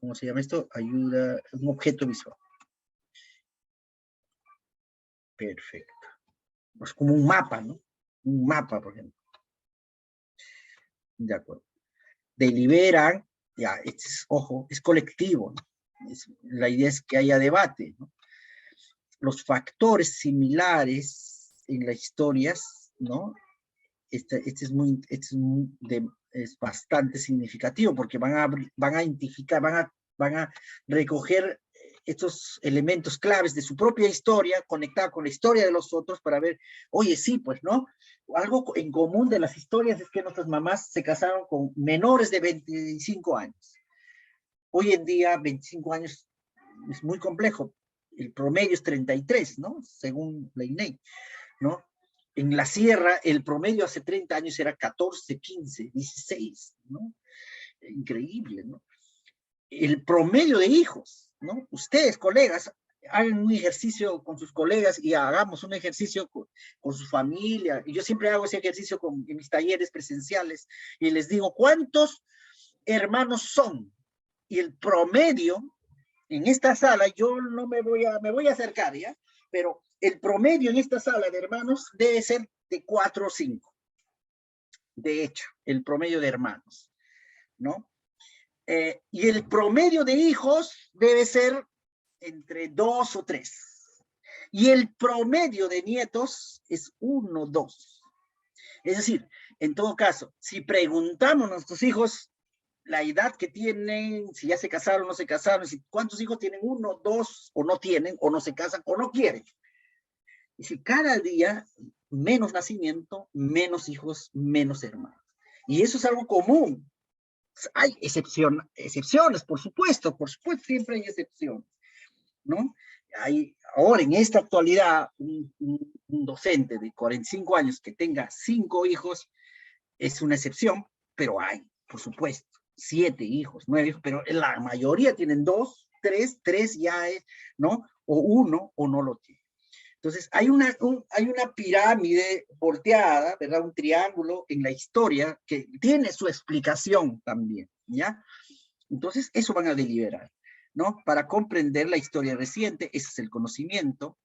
¿cómo se llama esto? Ayuda, un objeto visual. Perfecto. Es como un mapa, ¿no? Un mapa, por ejemplo. De acuerdo. Deliberan, ya, ojo, es colectivo, ¿no? La idea es que haya debate, ¿no? Los factores similares en las historias, ¿no? Este es bastante significativo porque van a identificar, van a recoger estos elementos claves de su propia historia, conectada con la historia de los otros para ver, oye, sí, pues, ¿no? Algo en común de las historias es que nuestras mamás se casaron con menores de 25 años. Hoy en día, 25 años es muy complejo. El promedio es 33, ¿no? Según la INEI, ¿no? En la sierra, el promedio hace 30 años era 14, 15, 16, ¿no? Increíble, ¿no? El promedio de hijos, ¿no? Ustedes, colegas, hagan un ejercicio con sus colegas y hagamos un ejercicio con su familia. Y yo siempre hago ese ejercicio en mis talleres presenciales y les digo, ¿cuántos hermanos son? Y el promedio en esta sala, yo no me voy a acercar, ¿ya? Pero el promedio en esta sala de hermanos debe ser de 4 o 5. De hecho, el promedio de hermanos, ¿no? Y el promedio de hijos debe ser entre 2 o 3. Y el promedio de nietos es 1, 2. Es decir, en todo caso, si preguntamos a nuestros hijos la edad que tienen, si ya se casaron o no se casaron, si cuántos hijos tienen, 1, 2, o no tienen, o no se casan, o no quieren. Y si cada día menos nacimiento, menos hijos, menos hermanos. Y eso es algo común. Hay excepciones, por supuesto, siempre hay excepciones, ¿no? Ahora, en esta actualidad, un docente de 45 años que tenga 5 hijos es una excepción, pero hay, por supuesto, 7 hijos, 9 hijos, pero la mayoría tienen 2, 3 ya es, ¿no? O 1 o no lo tiene. Entonces, hay una pirámide volteada, ¿verdad? Un triángulo en la historia que tiene su explicación también, ¿ya? Entonces, eso van a deliberar, ¿no? Para comprender la historia reciente, ese es el conocimiento.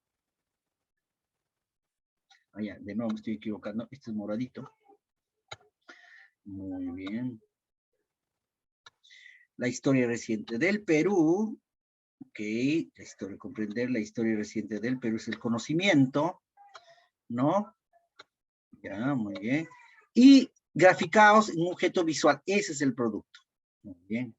Ya, de nuevo me estoy equivocando. Este es moradito. Muy bien. La historia reciente del Perú. Ok, comprender la historia reciente del Perú es el conocimiento, ¿no? Ya, muy bien. Y graficados en un objeto visual. Ese es el producto. Muy bien.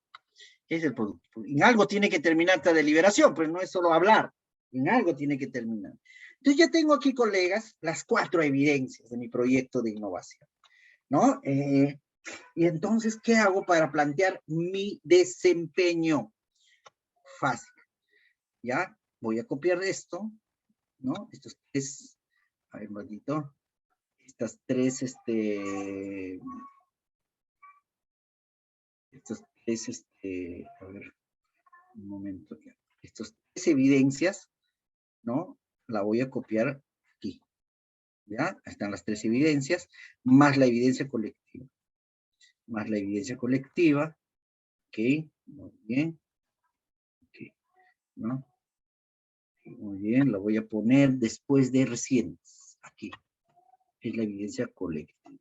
Ese es el producto. En algo tiene que terminar esta deliberación, pero no es solo hablar. En algo tiene que terminar. Entonces ya tengo aquí, colegas, las 4 evidencias de mi proyecto de innovación, ¿no? Y entonces, ¿qué hago para plantear mi desempeño? Fácil. ¿Ya? Voy a copiar esto, ¿no? Estos 3, a ver, un ratito. Estas 3, estos 3, a ver, un momento. Estas 3 evidencias, ¿no? La voy a copiar aquí. ¿Ya? Están las 3 evidencias, más la evidencia colectiva. Más la evidencia colectiva. Ok, muy bien. Ok, ¿no? Muy bien, la voy a poner después de recientes. Aquí. Es la evidencia colectiva.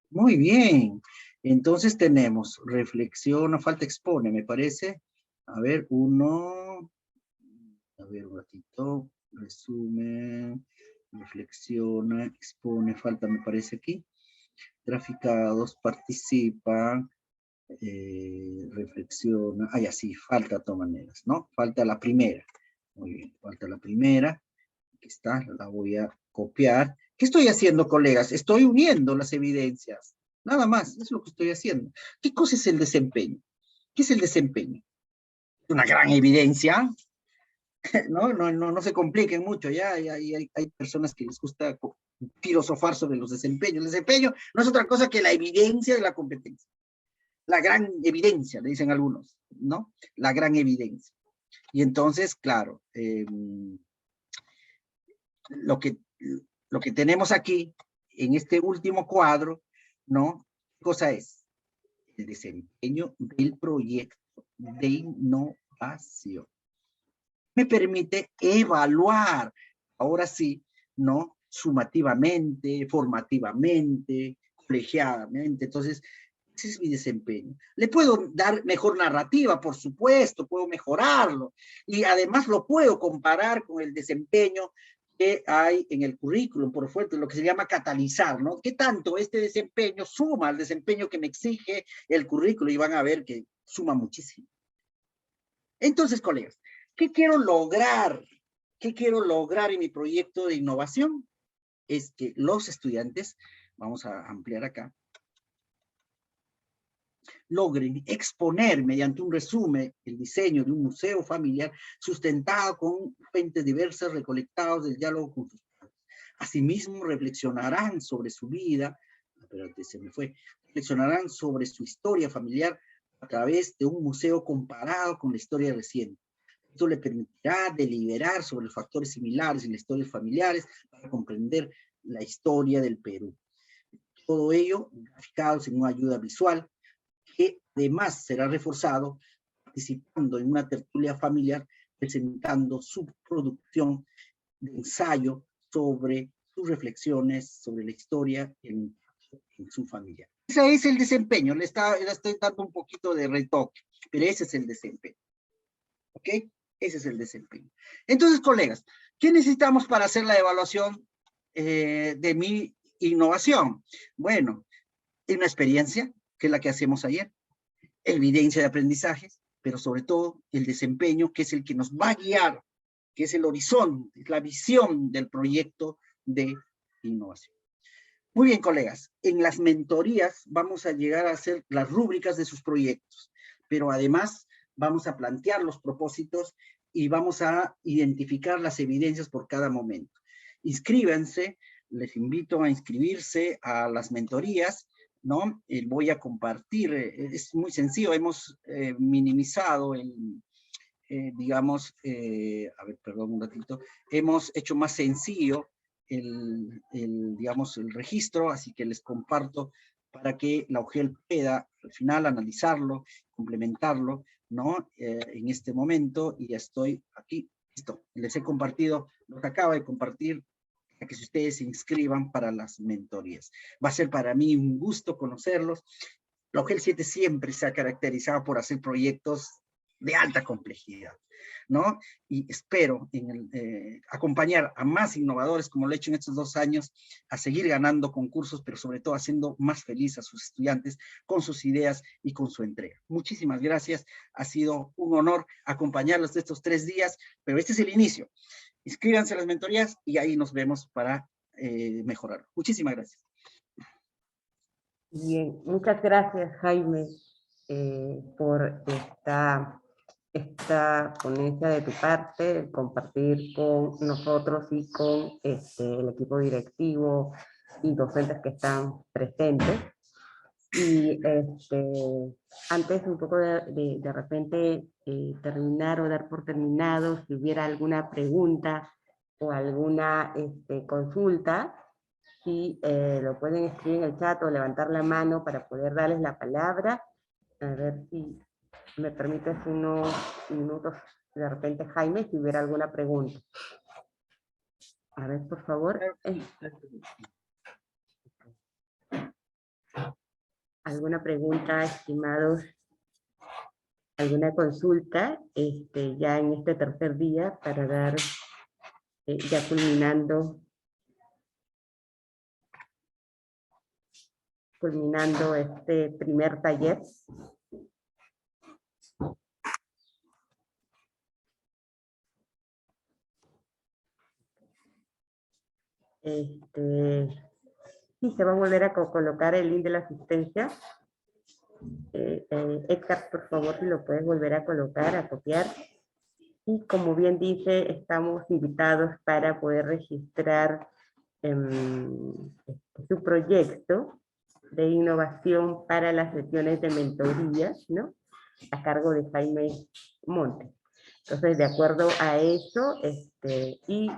Muy bien. Entonces tenemos reflexiona, falta expone, me parece. A ver, a ver, un ratito. Resumen, reflexiona, expone, falta, me parece aquí. Graficados, participa, reflexiona. Ah, ya sí, falta de todas maneras, ¿no? Falta la primera. Muy bien, falta la primera. Aquí está, la voy a copiar. ¿Qué estoy haciendo, colegas? Estoy uniendo las evidencias. Nada más, es lo que estoy haciendo. ¿Qué cosa es el desempeño? ¿Qué es el desempeño? Una gran evidencia. No se compliquen mucho, ya hay personas que les gusta filosofar sobre los desempeños. El desempeño no es otra cosa que la evidencia de la competencia. La gran evidencia, le dicen algunos, ¿no? La gran evidencia. Y entonces, claro, lo que tenemos aquí, en este último cuadro, ¿no? ¿Qué cosa es? El desempeño del proyecto de innovación. Me permite evaluar, ahora sí, ¿no? Sumativamente, formativamente, colegiadamente. Entonces, ese es mi desempeño. Le puedo dar mejor narrativa, por supuesto, puedo mejorarlo. Y además lo puedo comparar con el desempeño que hay en el currículum, por fuerte, lo que se llama catalizar, ¿no? ¿Qué tanto este desempeño suma al desempeño que me exige el currículum? Y van a ver que suma muchísimo. Entonces, colegas, ¿qué quiero lograr? ¿Qué quiero lograr en mi proyecto de innovación? Es que los estudiantes, vamos a ampliar acá, logren exponer mediante un resumen el diseño de un museo familiar sustentado con fuentes diversas recolectadas del diálogo con sus padres. Asimismo, reflexionarán sobre su vida, espérate, se me fue, reflexionarán sobre su historia familiar a través de un museo comparado con la historia reciente. Esto le permitirá deliberar sobre factores similares en las historias familiares para comprender la historia del Perú. Todo ello graficados en una ayuda visual que además será reforzado participando en una tertulia familiar presentando su producción de ensayo sobre sus reflexiones sobre la historia en su familia. Ese es el desempeño, le estoy dando un poquito de retoque, pero ese es el desempeño. ¿Ok? Ese es el desempeño. Entonces, colegas, ¿qué necesitamos para hacer la evaluación de mi innovación? Bueno, una experiencia, que es la que hacemos ayer, evidencia de aprendizajes, pero sobre todo el desempeño, que es el que nos va a guiar, que es el horizonte, la visión del proyecto de innovación. Muy bien, colegas, en las mentorías vamos a llegar a hacer las rúbricas de sus proyectos, pero además vamos a plantear los propósitos y vamos a identificar las evidencias por cada momento. Inscríbanse, les invito a inscribirse a las mentorías, ¿no? Voy a compartir, es muy sencillo, hemos minimizado digamos, a ver, perdón un ratito, hemos hecho más sencillo digamos, el registro, así que les comparto para que la UGEL pueda al final analizarlo, complementarlo, ¿no? En este momento, y ya estoy aquí, listo, les he compartido, los acaba de compartir a que ustedes se inscriban para las mentorías. Va a ser para mí un gusto conocerlos. La UGEL 7 siempre se ha caracterizado por hacer proyectos de alta complejidad, ¿no? Y espero acompañar a más innovadores, como lo he hecho en estos 2 años, a seguir ganando concursos, pero sobre todo haciendo más feliz a sus estudiantes con sus ideas y con su entrega. Muchísimas gracias, ha sido un honor acompañarlos de estos 3 días, pero este es el inicio. Inscríbanse a las mentorías y ahí nos vemos para mejorar. Muchísimas gracias. Bien, muchas gracias, Jaime, por esta ponencia de tu parte, compartir con nosotros y con el equipo directivo y docentes que están presentes. Y antes un poco de repente terminar o dar por terminado, si hubiera alguna pregunta o alguna consulta, si lo pueden escribir en el chat o levantar la mano para poder darles la palabra. A ver si me permites unos minutos, de repente, Jaime, si hubiera alguna pregunta. A ver, por favor. ¿Alguna pregunta, estimados? ¿Alguna consulta ya en este tercer día para dar, ya culminando este primer taller? Sí, se va a volver a colocar el link de la asistencia. Edgar, por favor, si lo puedes volver a colocar, a copiar. Y como bien dice, estamos invitados para poder registrar su proyecto de innovación para las sesiones de mentoría, ¿no? A cargo de Jaime Montes. Entonces, de acuerdo a eso, y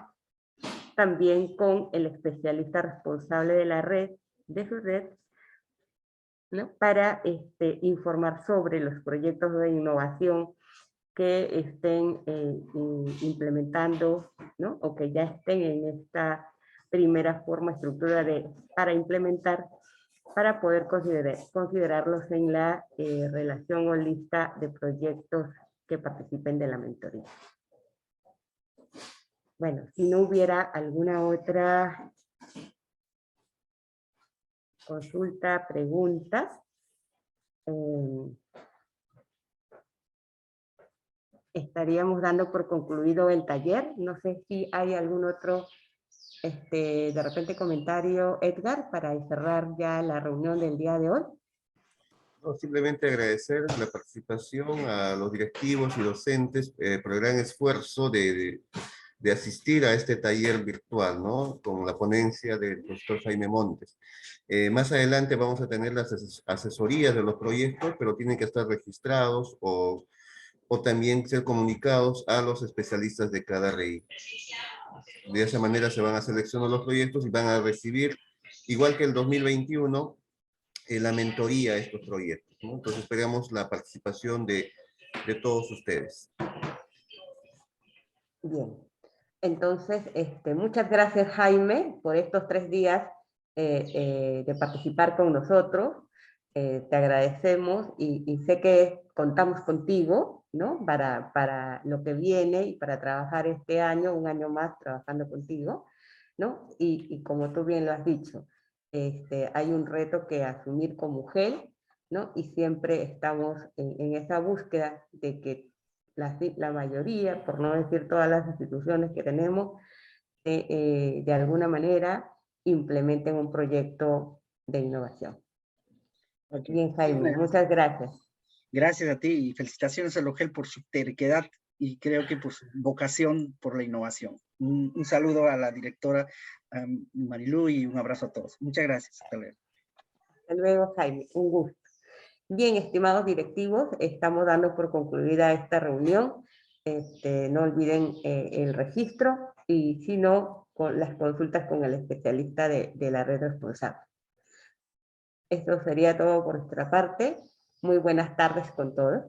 también con el especialista responsable de la red, de su red, ¿no? Para informar sobre los proyectos de innovación que estén implementando, ¿no? O que ya estén en esta primera forma, estructura para implementar, para poder considerarlos en la relación o lista de proyectos que participen de la mentoría. Bueno, si no hubiera alguna otra consulta, pregunta, estaríamos dando por concluido el taller. No sé si hay algún otro, de repente, comentario, Edgar, para cerrar ya la reunión del día de hoy. No, simplemente agradecer la participación a los directivos y docentes por el gran esfuerzo de asistir a este taller virtual, ¿no? Con la ponencia del profesor Jaime Montes. Más adelante vamos a tener las asesorías de los proyectos, pero tienen que estar registrados o también ser comunicados a los especialistas de cada RI. De esa manera se van a seleccionar los proyectos y van a recibir, igual que el 2021, la mentoría a estos proyectos, ¿no? Entonces esperamos la participación de todos ustedes. Bien. Entonces, muchas gracias, Jaime, por estos 3 días de participar con nosotros. Te agradecemos y sé que contamos contigo, ¿no? Para lo que viene y para trabajar este año, un año más trabajando contigo, ¿no? Y como tú bien lo has dicho, hay un reto que asumir como UGEL, ¿no? Y siempre estamos en esa búsqueda de que la mayoría, por no decir todas las instituciones que tenemos, de alguna manera implementen un proyecto de innovación. Okay. Bien, Jaime, muchas gracias. Gracias a ti y felicitaciones a UGEL por su terquedad y creo que por su vocación por la innovación. Un saludo a la directora Marilú y un abrazo a todos. Muchas gracias. Hasta luego. Hasta luego, Jaime. Un gusto. Bien, estimados directivos, estamos dando por concluida esta reunión. No olviden el registro y si no, con las consultas con el especialista de la red responsable. Esto sería todo por nuestra parte. Muy buenas tardes con todos.